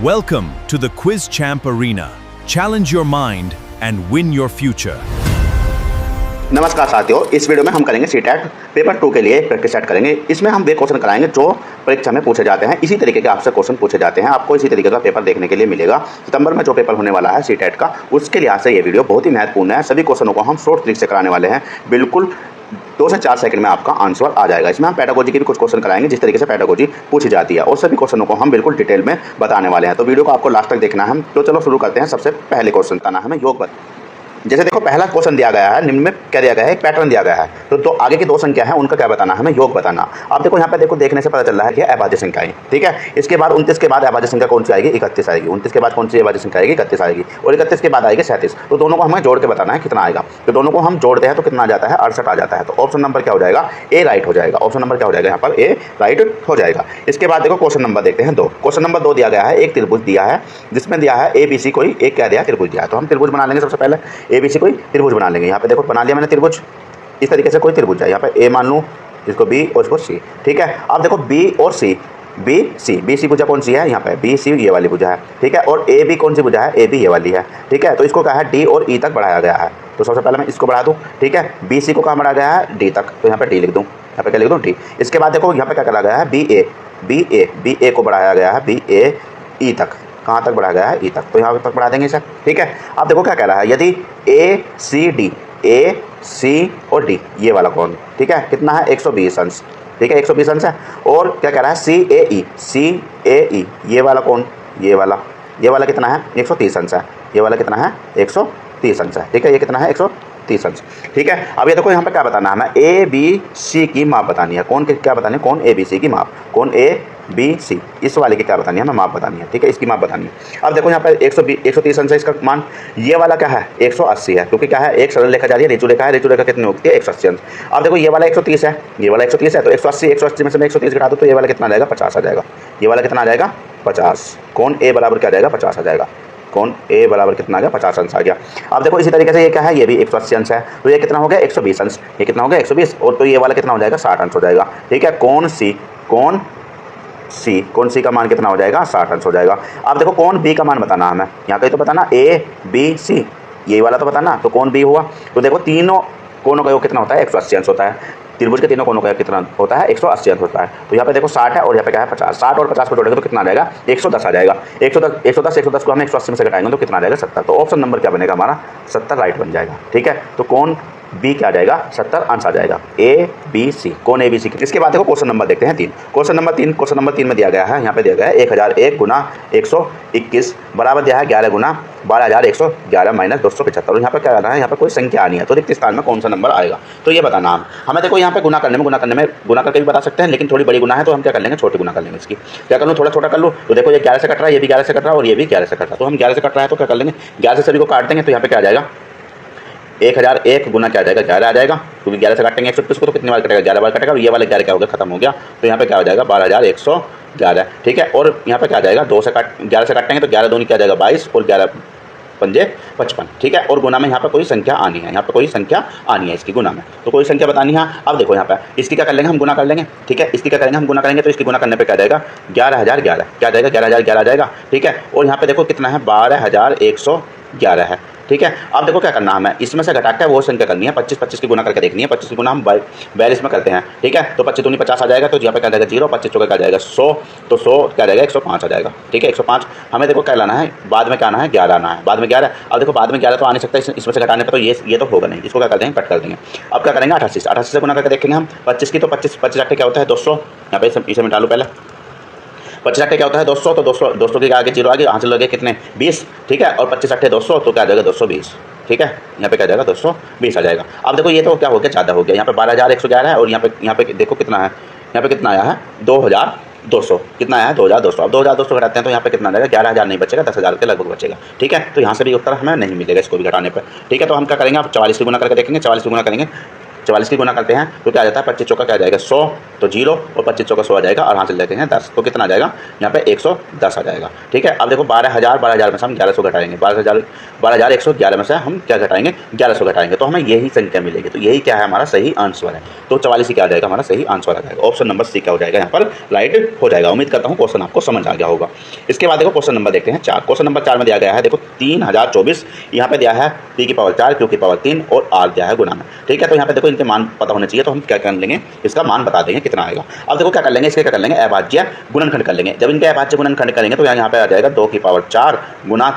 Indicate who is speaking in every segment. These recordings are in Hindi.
Speaker 1: Welcome to the Quiz Champ Arena. Challenge your mind and win your future.
Speaker 2: नमस्कार साथियों, इस वीडियो में हम करेंगे सीटेट पेपर 2 के लिए प्रैक्टिस सेट करेंगे। इसमें हम वे क्वेश्चन कराएंगे जो परीक्षा में पूछे जाते हैं। इसी तरीके के आपसे क्वेश्चन पूछे जाते हैं, आपको इसी तरीके का पेपर देखने के लिए मिलेगा। सितंबर में जो पेपर होने वाला है सीटेट का, उसके लिहाज से ये वीडियो बहुत ही महत्वपूर्ण है। सभी क्वेश्चनों को हम शॉर्ट ट्रिक से कराने वाले हैं, बिल्कुल 2 से 4 सेकंड में आपका आंसर आ जाएगा। इसमें हम पेडागोजी के भी कुछ क्वेश्चन कराएंगे, जिस तरीके से पेडागोजी पूछी जाती है, और सभी क्वेश्चनों को हम बिल्कुल डिटेल में बताने वाले हैं। तो वीडियो को आपको लास्ट तक देखना है। तो चलो शुरू करते हैं। सबसे पहले क्वेश्चन का नाम है योग। जैसे देखो, पहला क्वेश्चन दिया गया है, निम्न में क्या दिया गया है, एक पैटर्न दिया गया है। तो आगे की 2 संख्या है, उनका क्या बताना है, हमें योग बताना। आप देखो यहाँ पे देखो, देखने से पता चल रहा है कि अभाज्य संख्या है, ठीक है। इसके बाद 29 के बाद अभाज्य संख्या कौन सी आएगी, 31 आएगी। 29 के बाद कौन सी अभाज्य संख्या आएगी, 31 आएगी। और 31 के बाद आएगी 37। तो दोनों को हमें जोड़ के बताना है कितना आएगा। तो दोनों को हम जोड़ते हैं तो कितना आ जाता है, 68 आ जाता है। तो ऑप्शन नंबर क्या हो जाएगा, ए राइट हो जाएगा। ऑप्शन नंबर क्या हो जाएगा, यहाँ पर ए राइट हो जाएगा। इसके बाद देखो क्वेश्चन नंबर देखते हैं 2। क्वेश्चन नंबर 2 दिया गया है, एक त्रिभुज दिया है, जिसमें दिया है ABC कोई एक क्या दिया, त्रिभुज दिया है। तो हम त्रिभुज बना लेंगे। सबसे पहले ABC कोई त्रिभुज बना लेंगे। यहाँ पे देखो बना लिया मैंने त्रिभुज। इस तरीके से कोई त्रिभुज है, यहाँ पे ए मान लूँ, इसको B और इसको C, ठीक है। अब देखो B और C, BC भुजा कौन सी है, यहाँ पे BC ये वाली भुजा है, ठीक है। और AB कौन सी भुजा है, AB ये वाली है, ठीक है। तो इसको क्या है, D और E तक बढ़ाया गया है। तो सबसे पहले मैं इसको बढ़ा दूँ, ठीक है। BC को कहाँ बढ़ाया गया है, D तक, तो यहाँ पे D लिख दूँ, यहाँ पे क्या लिख दूँ, D। इसके बाद देखो यहाँ पे क्या करा गया है, BA को बढ़ाया गया है, BA E तक, कहाँ तक बढ़ाया गया है, E तक। तो यहाँ तक बढ़ा देंगे सर, ठीक है। अब देखो क्या कह रहा है, यदि A C और D ये वाला कौन, ठीक है, कितना है, 120 अंश, ठीक है, 120 अंश है। और क्या कह रहा है, CAE ये वाला कौन, ये वाला कितना है, 130 अंश है। ये वाला कितना है, 130 अंश है, ठीक है। ये कितना है, 130 अंश, ठीक है। अब ये देखो यहाँ पे क्या बताना है, हमें ABC की माप बतानी है। कौन क्या बतानी है, कौन ABC की माप, कौन ABC, इस वाले की क्या बतानी है, हमें माप बतानी है, ठीक है, इसकी माप बतानी है। अब देखो यहाँ पे 130 अंश है इसका मान। ये वाला क्या है, 180 है, क्योंकि क्या है, एक सरल रेखा जा रही है, रेचु रेखा है, रेचु रेखा कितनी होती है, 180 अंश। अब देखो ये वाला 130 है, ये वाला 130 है, तो 180 में से मैं 130 घटा दूँ तो ये वाला कितना आ जाएगा, 50 आ जाएगा। ये वाला कितना आ जाएगा, 50। कौन A बराबर क्या आ जाएगा, 50 आ जाएगा। कौन A बराबर कितना आ गया, 50 अंश आ गया। अब देखो इसी तरीके से ये क्या है, ये भी 180 अंश है, तो ये कितना हो गया, 120 अंश। ये कितना हो गया, 120। और तो ये वाला कितना हो जाएगा, 60 अंश हो जाएगा, ठीक है। कौन C का मान कितना हो जाएगा, 60 अंश हो जाएगा। अब देखो कौन B का मान बताना हमें, यहाँ का ही तो बताना, ABC ये वाला तो बताना। तो कौन B हुआ, तो देखो तीनों कोनों का योग कितना होता है, 180 अंश होता है। त्रिभुज के तीनों कोनों का कितना होता है, 180 अंश होता है। तो यहाँ पे देखो 60 है और यहाँ पे क्या है, 50। 60 और 50 को जोड़ेंगे तो कितना आ जाएगा, 110 आ जाएगा। 110 को हम 180 में से घटाएंगे तो कितना आ जाएगा, 70। तो ऑप्शन नंबर क्या बनेगा हमारा, 70 राइट बन जाएगा, ठीक है। तो कौन B क्या आ जाएगा, 70 अंश आ जाएगा, ABC। कौन ABC। इसके बाद देखो क्वेश्चन नंबर देखते हैं 3। क्वेश्चन नंबर 3 में दिया गया है, यहाँ पे दिया गया है 1001 गुना 121 बराबर दिया है 11 गुना 12111 माइनस 275। और यहाँ पर क्या करना है, यहाँ पर कोई संख्या आनी है, तो रिक्त स्थान में कौन सा नंबर आएगा, तो ये बताना हमें। देखो यहाँ पे गुना करके भी बता सकते हैं, लेकिन थोड़ी बड़ी गुना है तो हम क्या कर लेंगे, छोटी गुना कर लेंगे। इसकी क्या कर लूँ, थोड़ा छोटा कर लूँ। तो देखो ये 11 से कट रहा है, ये भी 11 से कट रहा है, और ये भी 11 से कट रहा है। तो हम 11 से कट रहा है तो क्या कर लेंगे, 11 से सभी को काट देंगे। तो यहाँ पे क्या आ जाएगा, 1001 गुना क्या आ जाएगा, 11 आ जाएगा, क्योंकि 11 से काटेंगे 121 को तो कितनी बार कटेगा, 11 बार कटेगा। और ये वाला 11 क्या हो गया, खत्म हो गया। तो यहाँ पे क्या हो जाएगा, 12111, ठीक है। और यहाँ पे क्या आ जाएगा, 11 से काटेंगे तो 11 दूनी क्या आ जाएगा, 22, और 11 पंजे 55, ठीक है। और गुना में यहाँ पे कोई संख्या आनी है, यहाँ पे कोई संख्या आनी है इसकी गुना में, तो कोई संख्या बतानी है। अब देखो यहाँ पे इसकी क्या कर लेंगे, हम गुना कर लेंगे, ठीक है। इसकी क्या करेंगे, हम गुना करेंगे, तो इसकी गुना करने पे क्या जाएगा, 11011 क्या जाएगा, 11011 आ जाएगा, ठीक है। और यहाँ पे देखो कितना है, 12111 है, ठीक है। अब देखो क्या करना है, हमें इसमें से घटाकर वो संख्या करनी है, 25 की गुना करके देखनी है। 25 की गुना हम 42 में करते हैं, ठीक है। तो 25 दूनी 50 आ जाएगा, तो यहाँ पे क्या जाएगा 0, 25 चौके क्या जाएगा 100, तो 100 क्या जाएगा, 105 आ जाएगा, ठीक है। 105 हमें देखो क्या लाना है, बाद में क्या आना है, 11 आना है, बाद में 11। अब देखो बाद में 11 तो आ नहीं सकता, इसमें से घटाने पर तो ये तो होगा नहीं, इसको क्या कर देंगे, कट कर देंगे। अब क्या करेंगे, 88 से गुना करके देखेंगे हम 25 की। तो 25 8 क्या होता है, 200। यहाँ पे इसे मिटा लो पहले, 25 8 क्या होता है, 200। तो 200 के आगे 0 आगे, हासिल लगे कितने, 20, ठीक है। और 25 8 200, तो क्या आ जाएगा, 220, ठीक है। यहाँ पे क्या जाएगा, 220 आ जाएगा। अब देखो ये तो क्या हो गया, ज़्यादा हो गया। यहाँ पे 12111 है, और यहाँ पे देखो कितना है, यहाँ पे कितना आया है, 2200, कितना आया है, 2200। अब 2200 घटाते हैं तो यहाँ पे कितना आ जाएगा, 11000 नहीं बचेगा, 10000 के लगभग बचेगा, ठीक है। तो यहाँ से भी उत्तर हमें नहीं मिलेगा इसको भी घटाने पर, ठीक है। तो हम क्या करेंगे, अब 44 की गुना करके देखेंगे। 44 की गुना करेंगे 44 की गुना करते हैं तो क्या आ जाता है, 25 चौका क्या आ जाएगा 100, तो 0 और 25 चौका 100 आ जाएगा और यहाँ से लेते हैं 10, तो कितना आ जाएगा यहाँ पे 110 आ जाएगा। ठीक है, अब देखो 12,000 में से हम 1100 घटाएंगे, 12,111 में से हम क्या घटाएंगे 1100 घटाएंगे, तो हमें यही संख्या मिलेगी। तो यही क्या है हमारा सही आंसर है, तो 44 ही क्या आ जाएगा हमारा सही आंसर आ जाएगा। ऑप्शन नंबर सी क्या हो जाएगा यहाँ पर राइट हो जाएगा। उम्मीद करता हूँ क्वेश्चन आपको समझ आ गया होगा। इसके बाद देखो क्वेश्चन नंबर देखते हैं 4। क्वेश्चन नंबर 4 में दिया गया है देखो 3024, यहाँ पे दिया है p की पावर 4 q की पावर 3 और r दिया है गुना में। ठीक है, तो यहाँ पे देखो इनके मान पता होने चाहिए, तो हम क्या कर लेंगे इसका मान बता देंगे कितना आएगा। अब देखो क्या कर लेंगे, इसके क्या कर लेंगे अभाज्य गुणनखंड कर लेंगे। जब इनके अभाज्य गुणनखंड करेंगे तो यहाँ पे आ जाएगा 2 की पावर 4 गुना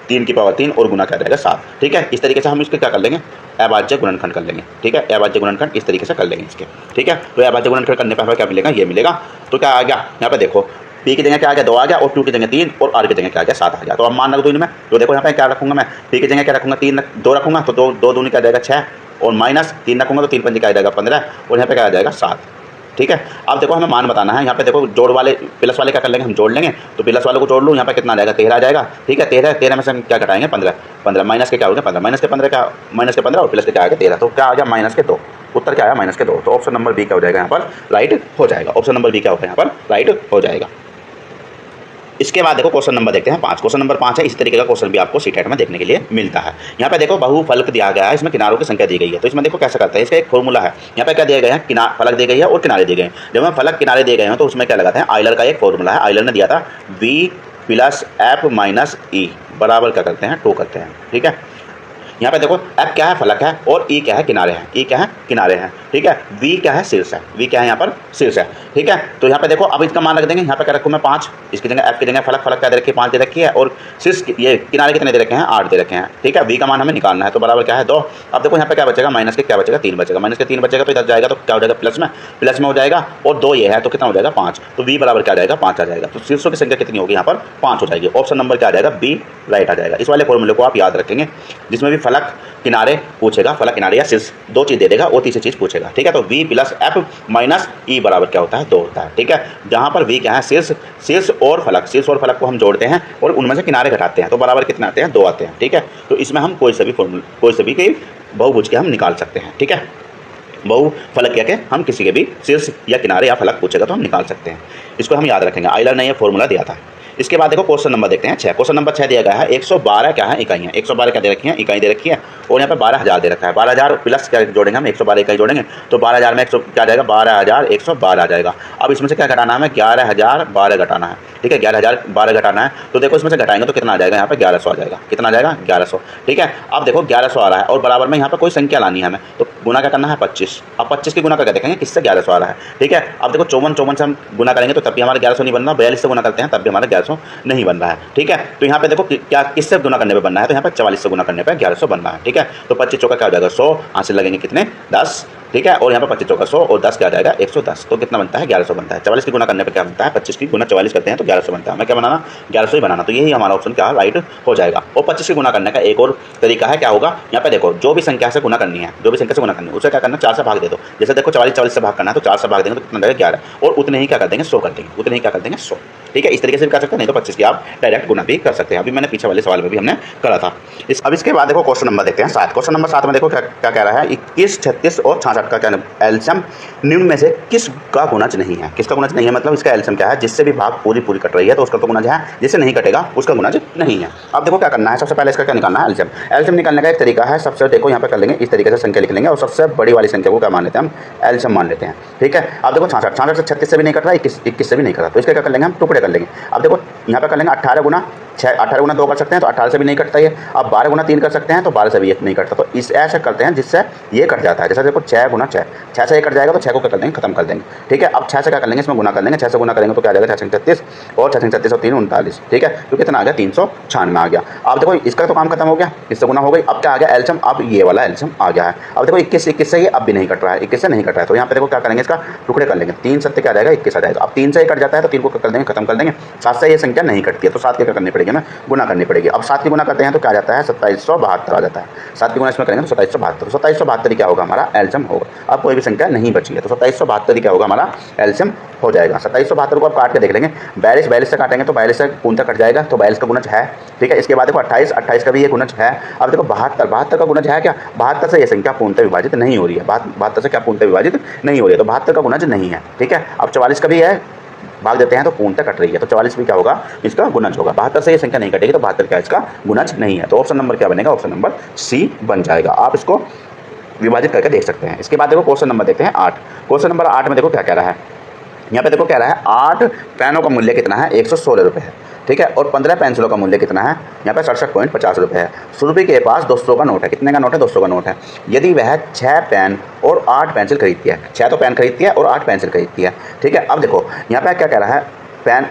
Speaker 2: 3 की पावर 3 और गुना क्या जाएगा 7। ठीक है, इस तरीके से हम इसके क्या कर लेंगे अभाज्य गुणनखंड कर लेंगे। ठीक है, अभाज्य गुणनखंड इस तरीके से कर लेंगे इसके। ठीक है, तो अभाज्य गुणनखंड करने पर हमें क्या मिलेगा, ये मिलेगा। तो क्या आ गया यहाँ पे देखो p की जगह क्या आ गया 2 आ गया और q की जगह 3 और r की जगह क्या आ गया 7 आ गया। तो अब मान रखो इनमें, तो देखो यहाँ पे क्या रखूंगा मैं, p की जगह क्या रखूंगा 2 रखूंगा, तो 2 दूनी क्या जाएगा 6 और माइनस 3 रखूंगा तो 3 पंजे क्या आ जाएगा 15 और यहाँ पे क्या आ जाएगा 7। ठीक है, अब देखो हमें मान बताना है। यहाँ पे देखो जोड़ वाले प्लस वाले क्या कर लेंगे हम जोड़ लेंगे, तो प्लस वाले को जोड़ लूँ, यहाँ पे कितना आ जाएगा 13 आ जाएगा। ठीक है, 13 में से हम क्या घटाएंगे 15 माइनस के क्या हो गया 15 माइनस के 15 क्या माइनस के 15 और प्लस के क्या आएगा 13, तो क्या आ गया माइनस के 2। उत्तर क्या आया माइनस के 2, तो ऑप्शन नंबर बी क्या हो जाएगा यहाँ पर राइट हो जाएगा। ऑप्शन नंबर बी क्या होगा यहाँ पर राइट हो जाएगा। इसके बाद देखो क्वेश्चन नंबर देखते हैं 5। क्वेश्चन नंबर 5 है, इस तरीके का क्वेश्चन भी आपको सीटेट में देखने के लिए मिलता है। यहाँ पे देखो बहुफलक दिया गया है, इसमें किनारों की संख्या दी गई है। तो इसमें देखो कैसे करते हैं, इसका एक फॉर्मूला है। यहाँ पे क्या दिया गया है फलक दिए गई है और किनारे दिए गए हैं। जब हम फलक किनारे दिए गए हैं तो उसमें क्या लगाते हैं आइलर का एक फॉर्मूला है। आइलर ने दिया था v + f - e बराबर क्या करते हैं 2 करते हैं। ठीक है, यहाँ पे देखो f क्या है फलक है और e क्या है किनारे हैं, e क्या है किनारे हैं। ठीक है, v क्या है शीर्ष है, v क्या है यहाँ पर शीर्ष है। ठीक है, तो यहाँ पे देखो अब इसका मान रख देंगे। यहाँ पे क्या रखूँ मैं 5, इसकी जगह f की जगह फलक क्या दे रखी है 5 दे रखी है और शीर्ष ये किनारे कितने दे रखे हैं 8 दे रखे हैं। ठीक है, v का मान हमें निकालना है, तो बराबर क्या है 2। अब देखो यहाँ पे क्या बचेगा माइनस के क्या बचेगा 3 बचेगा, माइनस के 3 बचेगा तो इधर जाएगा तो क्या हो जाएगा प्लस में हो जाएगा और 2 ये है तो कितना हो जाएगा 5, तो v बराबर क्या आ जाएगा 5 आ जाएगा। तो शीर्षों की संख्या कितनी होगी यहाँ पर 5 हो जाएगी। ऑप्शन नंबर क्या आ जाएगा बी राइट आ जाएगा। इस वाले फॉर्मूले को आप याद रखेंगे, जिसमें भी फलक किनारे पूछेगा, फलक किनारे या शीर्ष 2 चीज़ दे देगा और तीसरी चीज़ पूछेगा। ठीक है, तो v + f - e बराबर क्या होता है 2 होता है। ठीक है, जहाँ पर v क्या है शीर्ष और फलक को हम जोड़ते हैं और उनमें से किनारे घटाते हैं तो बराबर कितने आते हैं 2 आते हैं। ठीक है, तो इसमें हम कोई से भी बहुभुज के हम निकाल सकते हैं। ठीक है, बहुफलक क्या के हम किसी के भी शीर्ष या किनारे या फलक पूछेगा तो हम निकाल सकते हैं। इसको हम याद रखेंगे, आइलर ने यह फॉर्मूला दिया था। इसके बाद देखो क्वेश्चन नंबर देखते हैं 6। क्वेश्चन नंबर 6 दिया गया है 112 क्या है इकाइयाँ, 112 क्या दे रखी है इकाई दे रखी है और यहाँ पे 12,000 दे रखा है। 12,000 प्लस क्या जोड़ेंगे हम 112 इकाई जोड़ेंगे तो 12,000 में 100 क्या जाएगा 12,112 आ जाएगा। अब इसमें से क्या घटाना है हमें 11,012 घटाना है। ठीक है, 11,012 घटाना है, तो देखो इसमें से घटाएंगे तो कितना आ जाएगा यहाँ पे 1100 आ जाएगा। कितना आ जाएगा 1100। ठीक है, अब देखो 1100 आ रहा है और बराबर में यहाँ पे कोई संख्या लानी है हमें, तो गुना क्या करना है 25। अब 25 की गुना करके देखेंगे किससे 1100 आ रहा है। ठीक है, अब देखो 54 से हम गुना करेंगे तो तब भी हमारा 1100 नहीं बन रहा, 42 से गुना करते हैं तब भी हमारा 1100 नहीं बन रहा है। ठीक है, तो यहाँ पे देखो क्या किससे गुना करने पे बनना है, तो यहाँ पे 44 से गुना करने पे 1100 बनना है। ठीक है, तो 25 चौका क्या हो जाएगा 100, हासिल लगेंगे कितने 10। ठीक है, और यहाँ पे 25 चौका 100 और 10 क्या आ जाएगा 110, तो कितना बनता है 1100 बनता है। 44 की गुना करने पे क्या बनता है 25 की गुना 44 करते हैं तो 1100 बनता है। हमें क्या बनाना 1100 ही बनाना, तो यही हमारा ऑप्शन क्या राइट हो जाएगा। और 25 की गुना करने का एक और तरीका है, क्या होगा यहाँ पे देखो जो भी संख्या से गुना करनी है, जो भी संख्या से गुना करनी है उसे क्या करना 4 से भाग दे दो। जैसे देखो 44 से भाग करना है तो 4 से भाग देंगे तो कितना जाएगा 11 और उतने ही क्या कर देंगे 100 कर देंगे, उतने ही क्या कर देंगे 100। ठीक है, इस तरीके से भी कर सकते हैं, नहीं तो 25 की आप डायरेक्ट गुना भी कर सकते हैं। अभी मैंने पीछे वाले सवाल में भी हमने करा था। अब इसके बाद देखो क्वेश्चन नंबर देखते हैं 7। क्वेश्चन नंबर 7 में देखो क्या कह रहा है 21, 36 और 66 का क्या एल्सियम निम्न में से किसका गुणज नहीं है। किसका गुणज नहीं है मतलब इसका एल्सियम क्या है, जिससे भी भाग पूरी कट रही है तो उसका तो गुणज है, जिससे नहीं कटेगा उसका गुणज नहीं है। अब देखो क्या करना है, सबसे पहले इसका क्या निकालना है एल्सियम निकालने का एक तरीका है। सबसे देखो यहाँ पे कर लेंगे इस तरीके से संख्या लिख लेंगे और सबसे बड़ी वाली संख्या को क्या मान लेते हैं हम एल्सियम मान लेते हैं। ठीक है, अब देखो 66 से 36 से भी नहीं कट रहा, 21 से भी नहीं कट रहा, तो इसका क्या कर लेंगे हम टुकड़े कर लेंगे। अब देखो यहाँ पे कर लेंगे 18 गुना 2 कर सकते हैं तो 18 से भी नहीं कटता ये। अब 12 गुना 3 कर सकते हैं तो 12 से भी ये नहीं कटता, तो इस ऐसे करते हैं जिससे ये कट जाता है। जैसे देखो 6 गुना 6 से ये कट जाएगा तो 6 को क्या कर देंगे खत्म कर देंगे। ठीक है, अब 6 से क्या कर लेंगे इसमें गुना कर लेंगे, 6 से गुना करेंगे तो क्या आ जाएगा 6 36 और 6 36 और 3 39। ठीक है, तो कितना आ गया 396 आ गया। अब देखो इसका तो काम खत्म हो गया, इससे गुना हो गई। अब क्या आ गया एल्सियम, अब ये वाला एल्सियम आ गया है। अब देखो 21 से ये अब भी नहीं कट रहा है, 21 से नहीं कट रहा है, तो यहाँ पे देखो क्या करेंगे इसका टुकड़े कर लेंगे। 3 7 क्या आ जाएगा 21 आ जाएगा। अब 3 से ये कट जाता है तो 3 को कर देंगे खत्म कर देंगे। 7 से ये संख्या नहीं कटती है तो 7 क्या करनी पड़ेगी तरीके में गुना करनी पड़ेगी। अब 7 की गुना करते हैं तो क्या आ जाता है 2772 आ जाता है। 7 की गुना इसमें करेंगे तो 2772, 2772 क्या होगा हमारा एलसीएम होगा। अब कोई भी संख्या नहीं बची है तो 2772 क्या होगा हमारा एलसीएम हो जाएगा। 2772 को आप काट के देख लेंगे, 42 से काटेंगे तो 42 से पूर्णतः कट जाएगा, तो 42 का गुणज है। ठीक है, इसके बाद देखो 28 का भी ये गुणज है। अब देखो 72 का गुणज है क्या, 72 से ये संख्या पूर्णतः विभाजित नहीं हो रही है, 72 से क्या पूर्णतः विभाजित नहीं हो रही है, तो 72 का गुणज नहीं है। ठीक है, अब 44 का भी है, भाग देते हैं तो पूर्णतः कट रही है, तो 44 भी क्या होगा इसका गुणज होगा। 72 से ये संख्या नहीं कटेगी तो 72 क्या इसका गुणज नहीं है। तो ऑप्शन नंबर क्या बनेगा, ऑप्शन नंबर सी बन जाएगा। आप इसको विभाजित करके देख सकते हैं। इसके बाद देखो क्वेश्चन नंबर देखते हैं 8। क्वेश्चन नंबर 8 में देखो क्या कह रहा है, यहाँ पे देखो कह रहा है 8 पेनों का मूल्य कितना है 116 रुपये है। ठीक है, और 15 पेंसिलों का मूल्य कितना है, यहाँ पे 67.50 रुपये है। सुरभि के पास 200 का नोट है, कितने का नोट है 200 का नोट है। यदि वह 6 पेन और 8 पेंसिल खरीदती है, 6 तो पेन खरीदती है और 8 पेंसिल खरीदती है। ठीक है, अब देखो यहाँ पे क्या कह रहा है,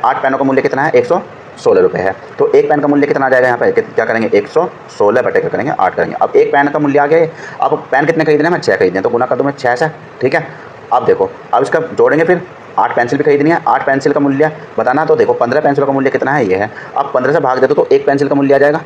Speaker 2: 8 पेनों का मूल्य कितना है 116 रुपये है, तो एक पेन का मूल्य कितना आ जाएगा, यहाँ पे क्या करेंगे 116 बटे क्या करेंगे 8 करेंगे। अब एक पेन का मूल्य आ गया, अब पेन कितने खरीदने हैं, मैं 6 खरीदने, तो गुना कर दूँ मैं 6 से। ठीक है, अब देखो अब इसका जोड़ेंगे, फिर 8 पेंसिल भी खरीदनी है, 8 पेंसिल का मूल्य बताना, तो देखो 15 पेंसिलों का मूल्य कितना है ये है। अब 15 से भाग दे दो तो एक पेंसिल का मूल्य आ जाएगा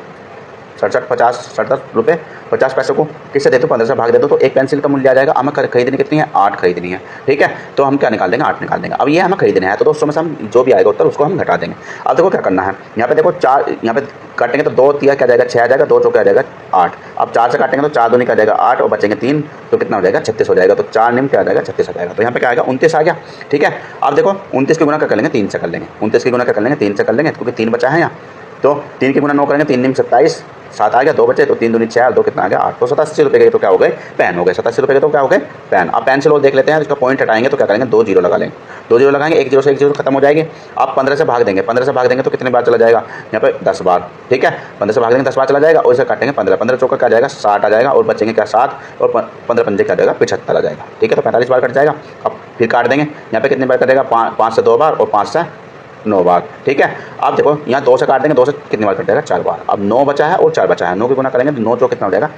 Speaker 2: 67 रुपये 50 पैसे को किससे दे दो 15 से भाग दे दो तो एक पेंसिल का मूल्य आ जाएगा। हमें खरीदनी कितनी है 8 खरीदनी है। ठीक है, तो हम क्या निकाल देंगे 8 निकाल देंगे। अब ये हमें खरीदना है तो दोस्तों में से हम जो भी आएगा उत्तर उसको हम घटा देंगे। अब देखो क्या करना है, यहाँ पे देखो 4, यहाँ पे काटेंगे तो 2 3 क्या जाएगा 6 आ जाएगा, 2 चौके आ जाएगा 8। अब 4 से काटेंगे तो 4 दूनी का जाएगा 8 और बचेंगे 3, तो कितना हो जाएगा 36 हो जाएगा। तो 4 निम क्या आ जाएगा 36 आ जाएगा, तो यहाँ पे क्या आएगा 29 आ गया। ठीक है, अब देखो 29 की गुना क्या कर लेंगे 3 से कर लेंगे, 29 की गुना क्या कर लेंगे 3 से कर लेंगे, क्योंकि 3 बचा है यहाँ, तो 3 की गुना 9 करेंगे, 3 निम 27, 7 आ गया, 2 बचे तो 3 दूनी 6 और 2 कितना आ गया 8, तो 87 रुपये के तो क्या हो गए पेन हो गए। 87 रुपये के तो क्या हो गए पेन। अब पेंसिल और देख लेते हैं, इसका पॉइंट हटाएंगे तो क्या करेंगे 2 जीरो लगा लेंगे, 2 जीरो लगाएंगे, 1 जीरो से 1 जीरो खत्म हो जाएगी। अब 15 से भाग देंगे, 15 से भाग देंगे तो कितने बार चला जाएगा यहाँ पे 10 बार। ठीक है, 15 से भाग देंगे 10 बार चला जाएगा, और इसे काटेंगे 15 चौका क्या जाएगा 60 आ जाएगा, और बचेंगे क्या 7 और 15 पंजे क्या जाएगा 75 आ जाएगा। ठीक है, तो 45 बार कट जाएगा। अब फिर काट देंगे, यहाँ पे कितने बार कटेगा 5 से 2 बार और 5 से 9 बार। ठीक है, अब देखो यहाँ 2 से काट देंगे, 2 से कितनी बार कट जाएगा 4 बार। अब 9 बचा है और 4 बचा है, 9 की गुना करेंगे तो 9 चौक कितना हो जाएगा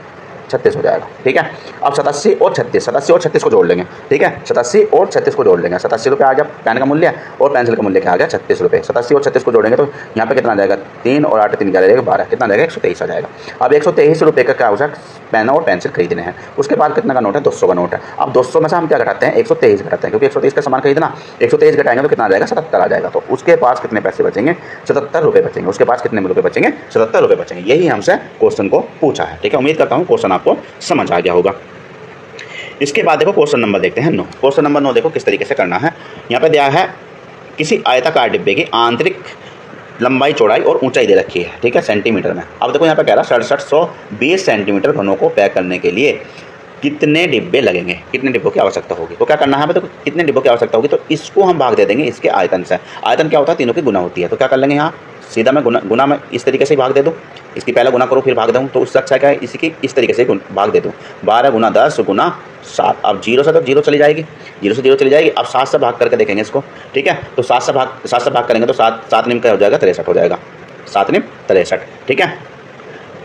Speaker 2: 36 हो जाएगा। ठीक है, अब 87 और 36 को जोड़ लेंगे। ठीक है, 87 और 36 को जोड़ लेंगे, 87 रुपये आ गया पेन का मूल्य और पेंसिल का मूल्य क्या आ गया 36 रुपये। 87 और 36 को जोड़ेंगे तो यहाँ पे कितना आ जाएगा 3 और 8 3 क्या जाएगा 12, कितना आ जाएगा 123 आ जाएगा। अब 123 रुपये का क्या हो जाएगा पेन और पेंसिल खरीदने हैं। उसके बाद कितना का नोट है 200 का नोट है। अब 200 में से हम क्या घटाते हैं 123 घटाते हैं, क्योंकि 123 का सामान खरीदना, 123 घटाएंगे तो कितना आ जाएगा 77 आ जाएगा। तो उसके पास कितने पैसे बचेंगे 77 रुपये बचेंगे, उसके पास कितने रुपये बचेंगे 77 रुपये बचेंगे। यही हमसे क्वेश्चन को पूछा है। ठीक है, उम्मीद करता हूँ क्वेश्चन आपको समझ आ गया होगा। इसके बाद देखो क्वेश्चन नंबर देखते हैं 9। क्वेश्चन नंबर 9 देखो किस तरीके से करना है। यहाँ पे दिया है किसी आयताकार डिब्बे की आंतरिक लंबाई चौड़ाई और ऊंचाई दे रखी है। ठीक है, सेंटीमीटर में। अब देखो यहाँ पे कह रहा है 6720 सेंटीमीटर घनों को पैक करने के लिए कितने डिब्बे लगेंगे, कितने डिब्बों की आवश्यकता होगी। तो क्या करना है, देखो कितने डिब्बों की आवश्यकता होगी तो इसको हम भाग दे देंगे इसके आयतन से। आयतन क्या होता है, तीनों की गुना होती है। तो क्या कर लेंगे यहाँ सीधा मैं गुना में इस तरीके से भाग दे दूँ, इसकी पहले गुना करो फिर भाग दूँ, तो उससे अच्छा क्या है इसी की इस तरीके से भाग दे दूँ। 12 गुना 10 गुना 7। अब 0 से तो 0 चली जाएगी, 0 से 0 चली जाएगी। अब 7 से भाग करके देखेंगे इसको। ठीक है, तो 7 से भाग करेंगे तो 7 निम का हो जाएगा 63 हो जाएगा, 7 निम 63। ठीक है,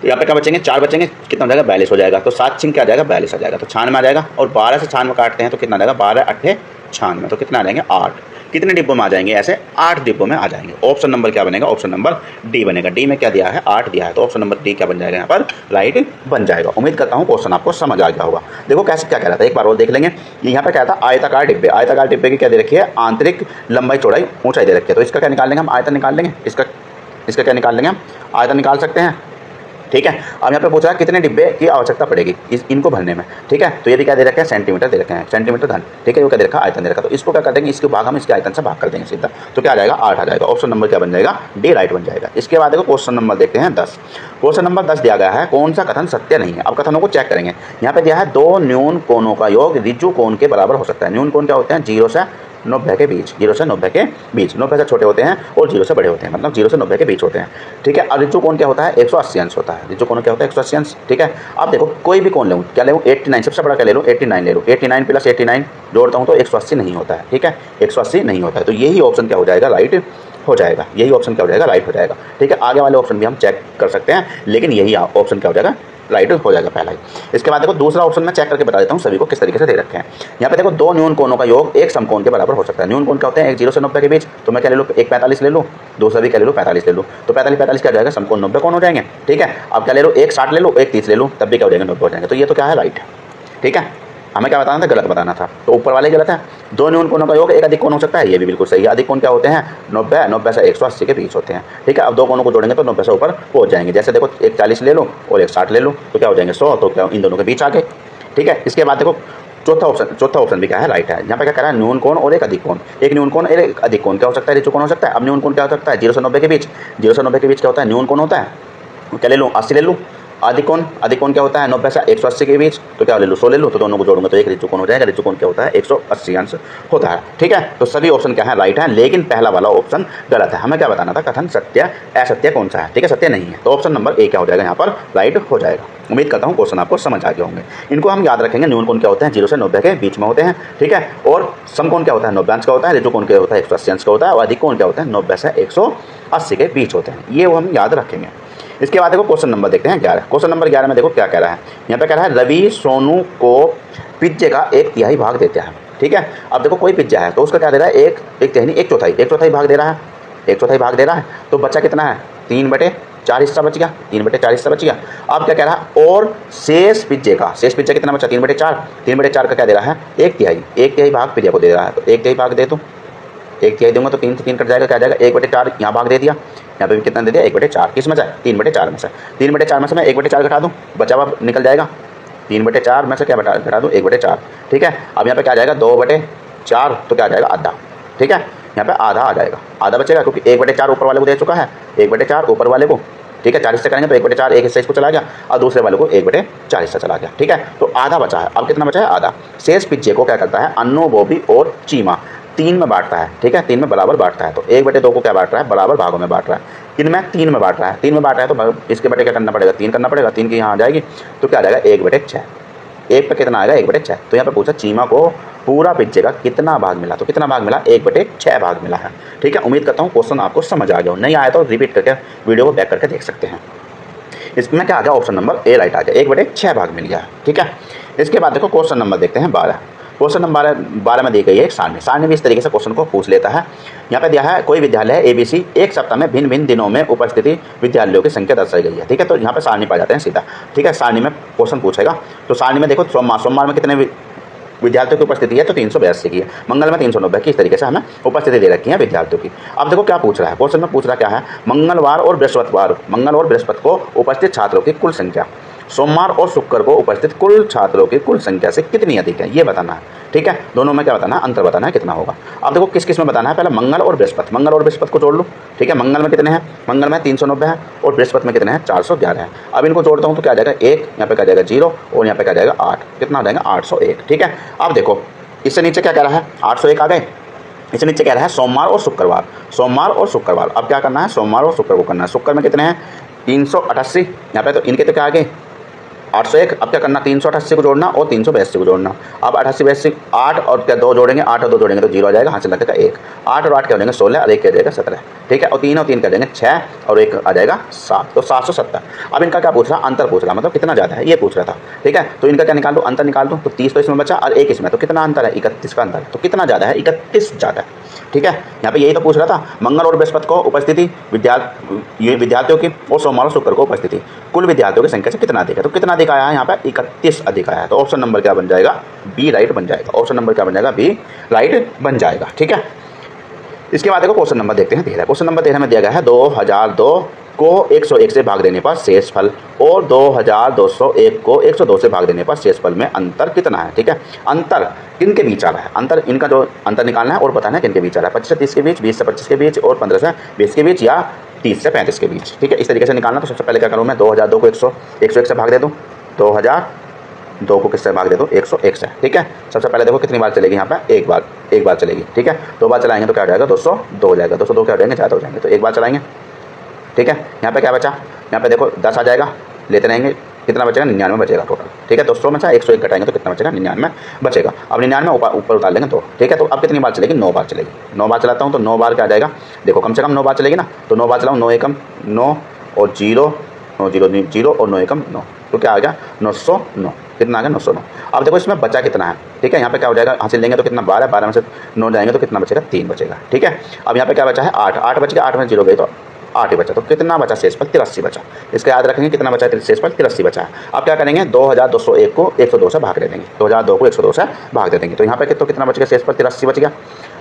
Speaker 2: यहाँ पे क्या बचेंगे 4 बचेंगे, कितना हो जाएगा 42 हो जाएगा। तो 7 छिंग क्या आ जाएगा 42 आ जाएगा, तो 96 आ जाएगा। और 12 से 96 काटते हैं तो कितना आ जाएगा 12 8 96, तो कितना आ जाएंगे 8। कितने डिब्बों में आ जाएंगे ऐसे 8 डिब्बों में आ जाएंगे। ऑप्शन नंबर क्या बनेगा, ऑप्शन नंबर डी बनेगा। डी में क्या दिया है 8 दिया है, तो ऑप्शन नंबर डी क्या बन जाएगा यहाँ पर राइट बन जाएगा। उम्मीद करता हूँ क्वेश्चन आपको समझ आ गया होगा। देखो कैसे क्या कह रहा था एक बार और देख लेंगे। यहाँ पे क्या था आयताकार डिब्बे, आयताकार डिब्बे की क्या दे रखी है आंतरिक लंबाई चौड़ाई ऊंचाई दे रखी है। तो इसका क्या निकाल लेंगे हम आयतन निकाल लेंगे, इसका क्या निकाल लेंगे हम आयतन निकाल सकते हैं। ठीक है, अब यहाँ पे पूछा है कितने डिब्बे की आवश्यकता पड़ेगी इनको भरने में। ठीक है, तो ये भी क्या दे रखा है सेंटीमीटर दे रखे हैं, सेंटीमीटर धन। ठीक है, वो क्या दे रखा है आयतन दे रखा है। तो इसको क्या कर देंगे इसके भाग हम इसके आयतन से भाग कर देंगे सीधा, तो क्या आ जाएगा 8 आ जाएगा। ऑप्शन नंबर क्या बन जाएगा डी राइट बन जाएगा। इसके बाद देखो क्वेश्चन नंबर देखते हैं 10। क्वेश्चन नंबर 10 दिया गया है कौन सा कथन सत्य नहीं है। अब कथनों को चेक करेंगे। यहाँ पे दिया है 2 न्यून कोणों का योग ऋजु कोण के बराबर हो सकता है। न्यून कोण क्या होते हैं 0 से 90 के बीच, 0 से 90 के बीच। 90 से छोटे होते हैं और 0 से बड़े होते हैं, मतलब 0 से 90 के बीच होते हैं। ठीक है, अब ऋजु कोण क्या होता है 180 अंश होता है। ऋजु कोण क्या होता है 180 अंश। ठीक है, अब देखो कोई भी कोण लूँ क्या ले लूँ 89, सबसे बड़ा क्या ले लूँ 89 ले लूँ। 89 प्लस 89 जोड़ता हूँ तो 180 नहीं होता है। ठीक है, 180 नहीं होता है, तो यही ऑप्शन क्या हो जाएगा राइट हो जाएगा। यही ऑप्शन क्या हो जाएगा राइट हो जाएगा। ठीक है, आगे वाले ऑप्शन भी हम चेक कर सकते हैं, लेकिन यही ऑप्शन क्या हो जाएगा राइट हो जाएगा पहला ही। इसके बाद देखो दूसरा ऑप्शन मैं चेक करके बता देता हूँ सभी को किस तरीके से दे रखे हैं। यहाँ पे देखो दो न्यून कोणों का योग एक समकोण के बराबर हो सकता है। न्यून कोण क्या होते हैं, एक 0 से 90 के बीच, तो मैं क्या ले लूँ, एक 45 ले लूँ, दूसरा भी क्या ले लूँ 45 ले लूँ, तो 45 क्या जाएगा, समकोण 90 कोण हो जाएंगे। ठीक है, अब क्या ले लो, एक 60 ले लो, एक 30 ले लूँ, तब भी क्या हो जाएंगे 90 हो जाएंगे। तो ये तो क्या है, राइट है। ठीक है, हमें क्या बताना था, गलत बताना था, तो ऊपर वाले गलत है। दो न्यून कोणों का योग एक अधिक कोण हो सकता है, ये भी बिल्कुल सही है। अधिक कोण क्या होते हैं, 90 से 180 के बीच होते हैं। ठीक है, अब दो कोणों को जोड़ेंगे तो 90 से ऊपर पहुंच जाएंगे। जैसे देखो एक 40 ले लो और एक 60 ले लो, तो क्या हो जाएंगे 100, तो क्या इन दोनों के बीच आ गए। ठीक है, इसके बाद देखो चौथा ऑप्शन भी क्या है, राइट है। यहाँ पे क्या कह रहा है, न्यून कोण और एक अधिक कोण। एक न्यून कोण और एक अधिक कोण क्या हो सकता है, ऋतु कोण हो सकता है। अब न्यून कोण क्या हो सकता है, 0 से 90 के बीच, 0 से 90 के बीच क्या होता है, न्यून कोण होता है, क्या ले लूँ 80 ले लूँ। अधिक कोण क्या होता है, 90 से 180 के बीच, तो क्या ले लो 100 ले लो, तो दोनों को जोड़ूंगा तो एक ऋतु कोण हो जाएगा। ऋतु कोण क्या होता है, 180 अंश होता है। ठीक है, तो सभी ऑप्शन क्या है, राइट है, लेकिन पहला वाला ऑप्शन गलत है। हमें क्या बताना था, कथन सत्य असत्य कौन सा है। ठीक है, सत्य नहीं है, तो ऑप्शन नंबर ए क्या हो जाएगा, यहाँ पर राइट हो जाएगा। उम्मीद करता हूँ क्वेश्चन आपको समझ आ गए होंगे। इनको हम याद रखेंगे। न्यून कोण क्या होते हैं, 0 से 90 के बीच में होते हैं। ठीक है, और समकोण क्या होता है, 90 अंश का होता है। ऋतु कोण क्या होता है, 180 अंश का होता है। और अधिक कोण क्या होता है, 90 से 180 के बीच होते हैं। ये वो हम याद रखेंगे। इसके बाद देखो क्वेश्चन नंबर देखते हैं 11। क्वेश्चन नंबर 11 में देखो क्या कह रहा है, यहाँ पे कह रहा है रवि सोनू को पिज्जे का 1/3 भाग देता है। ठीक है, अब देखो कोई पिज्जा है तो उसका क्या दे रहा है, एक चौथाई भाग दे रहा है, एक चौथाई भाग दे रहा है। तो बच्चा कितना है, 3/4 हिस्सा बच गया, 3/4 हिस्सा बच गया। अब क्या कह रहा है, और शेष पिज्जा कितना बचा, 3/4 का क्या दे रहा है, 1/3 भाग पिज्जा को दे रहा है। तो 1/3 भाग दे दूँ, 1/3 दूंगा तो 3 से 3 कट जाएगा, क्या जाएगा 1/4 यहाँ भाग दे दिया। यहाँ पे भी कितना दे दिया, 1/4 किस में से, 3/4 में से। 3/4 में से मैं 1/4 घटा दूँ, बचा हुआ निकल जाएगा। 3/4 में से क्या घटा दूँ, 1/4। ठीक है, अब यहाँ पे क्या आ जाएगा 2/4, तो क्या आ जाएगा आधा। ठीक है, यहाँ पे आधा आ जाएगा, आधा बचेगा क्योंकि 1/4 ऊपर वाले को दे चुका है, 1/4 ऊपर वाले को। ठीक है, 4 हिस्से करेंगे तो 1/4 एक हिस्सा इसको चला गया और दूसरे वाले को 1/4 हिस्सा चला गया। ठीक है, तो आधा बचा है। अब कितना बचा है, आधा। शेष पिज्जे को क्या करता है, अन्नू बोबी और चीमा 3 में बांटता है। ठीक है, 3 में बराबर बांटता है। तो 1/2 को क्या बांट रहा है, बराबर भागों में बांट रहा है। किनमें, 3 में बांट रहा है। 3 में बांटा है तो इसके बटे क्या करना पड़ेगा, 3 करना पड़ेगा। 3 की यहाँ आ जाएगी तो क्या आ जाएगा, 1/6। 1 पे कितना आएगा, 1/6। तो यहाँ पे पूछा चीमा को पूरा पिज्जे का कितना भाग मिला, तो कितना भाग मिला, 1/6 भाग मिला है। ठीक है, उम्मीद करता हूँ क्वेश्चन आपको समझ आ गया हो। नहीं आया तो रिपीट करके वीडियो को बैक करके देख सकते हैं। इसमें क्या आ गया, ऑप्शन नंबर ए राइट आ गया, 1/6 भाग मिल गया। ठीक है, इसके बाद देखो क्वेश्चन नंबर देखते हैं 12। क्वेश्चन नंबर 12 में दी गई है एक सारणी भी इस तरीके से क्वेश्चन को पूछ लेता है। यहाँ पे दिया है कोई विद्यालय है ABC एक सप्ताह में भिन्न भिन्न दिनों में उपस्थिति विद्यालयों की संख्या दर्शाई गई है। ठीक है, तो यहाँ पे सारणी पा जाते हैं सीधा। ठीक है, सारणी में क्वेश्चन पूछेगा तो सारणी में देखो सोमवार में कितने विद्यार्थियों की उपस्थिति है, तो 382 की है। मंगल में 390 की, इस तरीके से हमें उपस्थिति दे रखी है विद्यार्थियों की। अब देखो क्या पूछ रहा है, क्वेश्चन में पूछ रहा क्या है, मंगल और बृहस्पति को उपस्थित छात्रों की कुल संख्या सोमवार और शुक्र को उपस्थित कुल छात्रों की कुल संख्या से कितनी अधिक है, ये बताना है। ठीक है, दोनों में क्या बताना है, अंतर बताना है कितना होगा। अब देखो किस किस में बताना है, पहले मंगल और बृहस्पति को जोड़ लो। ठीक है, मंगल में कितने हैं, मंगल में 390 है और बृहस्पति में कितने हैं, 411 है। अब इनको जोड़ता हूँ तो क्या आ जाएगा 1, यहाँ पे क्या जाएगा 0 और यहाँ पे क्या जाएगा 8, कितना आ जाएगा 801। ठीक है, अब देखो इससे नीचे क्या कह रहा है, 801 आ गए। इससे नीचे कह रहा है सोमवार और शुक्रवार। अब क्या करना है, सोमवार और शुक्र को करना है। शुक्र में कितने हैं 388, यहाँ पे तो इनके तो क्या आ गए 801। अब क्या करना, 388 को जोड़ना और 382 को जोड़ना। अब 88 82 8 और क्या 2 जोड़ेंगे, 8 और 2 जोड़ेंगे तो 0 आ जाएगा, हासिल लगेगा 1। 8 और 8 क्या हो जाएंगे 16 और 1 क्या जाएगा 17। ठीक है, और 3 और 3 क्या जाएंगे 6 और 1 आ जाएगा 7, तो 770। अब इनका क्या पूछ रहा, अंतर पूछ रहा, मतलब कितना ज़्यादा है ये पूछ रहा था। ठीक है, तो इनका क्या निकाल दूँ, अंतर निकाल दूँ, तो 30 तो इसमें बचा और 1 इसमें, तो कितना अंतर है 31 का अंतर है। तो कितना ज़्यादा है, 31 ज़्यादा है। ठीक है, यहाँ पे यही तो पूछ रहा था, मंगल और बृहस्पति को उपस्थिति विद्यार्थियों की और सोमवार और शुक्र को उपस्थिति कुल विद्यार्थियों की संख्या से कितना अधिक है। तो कितना अधिक आया है यहाँ पे 31 अधिक आया है। तो ऑप्शन नंबर क्या बन जाएगा, बी राइट बन जाएगा। ऑप्शन नंबर क्या बन जाएगा, बी राइट बन जाएगा। ठीक है, इसके बाद देखो क्वेश्चन नंबर देखते हैं 13। क्वेश्चन नंबर 13 में दिया गया है 2002 को 101 से भाग देने पर शेष फल और 2201 को 102 से भाग देने पर शेष फल में अंतर कितना है। ठीक है, अंतर किनके बीच आ रहा है, अंतर इनका जो अंतर निकालना है और बताना है किनके बीच आ रहा है, 25 से 30 के बीच, 20 से 25 के बीच और 15 से 20 के बीच या 30 से 35 के बीच। ठीक है, इस तरीके से निकालना। तो सबसे पहले क्या करूँ मैं, 2002 को 101 से भाग दे दूँ, 2002 को किससे भाग दे दो, 101 से। ठीक है, सबसे पहले देखो कितनी बार चलेगी, यहाँ पे एक बार चलेगी। ठीक है, 2 बार चलाएंगे तो क्या हो जाएगा 202 हो जाएगा, 202 क्या हो जाएंगे, ज़्यादा हो जाएंगे, तो 1 बार चलाएंगे। ठीक है, यहाँ पे क्या बचा, यहाँ पे देखो 10 आ जाएगा, लेते रहेंगे, कितना बचेगा 99 बचेगा टोटल। ठीक है, 200 में से 101 घटाएंगे तो कितना बचेगा 99 बचेगा। अब 99 ऊपर उतार लेंगे तो। ठीक है, तो अब कितनी बार चलेगी, 9 बार चलेगी। 9 बार चलाता हूँ तो 9 बार क्या आ जाएगा, देखो कम से कम 9 बार चलेगी ना, तो 9 बार चलाऊँ, 9 एकम 9 और 0 9 0 0 और 9 एकम 9, तो क्या आ गया 909। कितना आ गया 909। अब देखो इसमें बचा कितना है, ठीक है। यहाँ पे क्या हो जाएगा, हासिल लेंगे तो कितना 12, 12 में से 9 जाएंगे तो कितना बचेगा 3 बचेगा, ठीक है। अब यहाँ पे क्या बचा है 8, 8 बच गया, 8 में 0 गई तो 8 ही बचा, तो कितना बचा शेषफल 83 बचा। इसका याद रखेंगे कितना बचा है, शेषफल 83 बचा है। अब क्या करेंगे 2201 को 102 से भाग दे देंगे, 2002 को 102 से भाग दे देंगे, तो यहाँ पे तो कितना बच गया शेषफल 83 बच गया।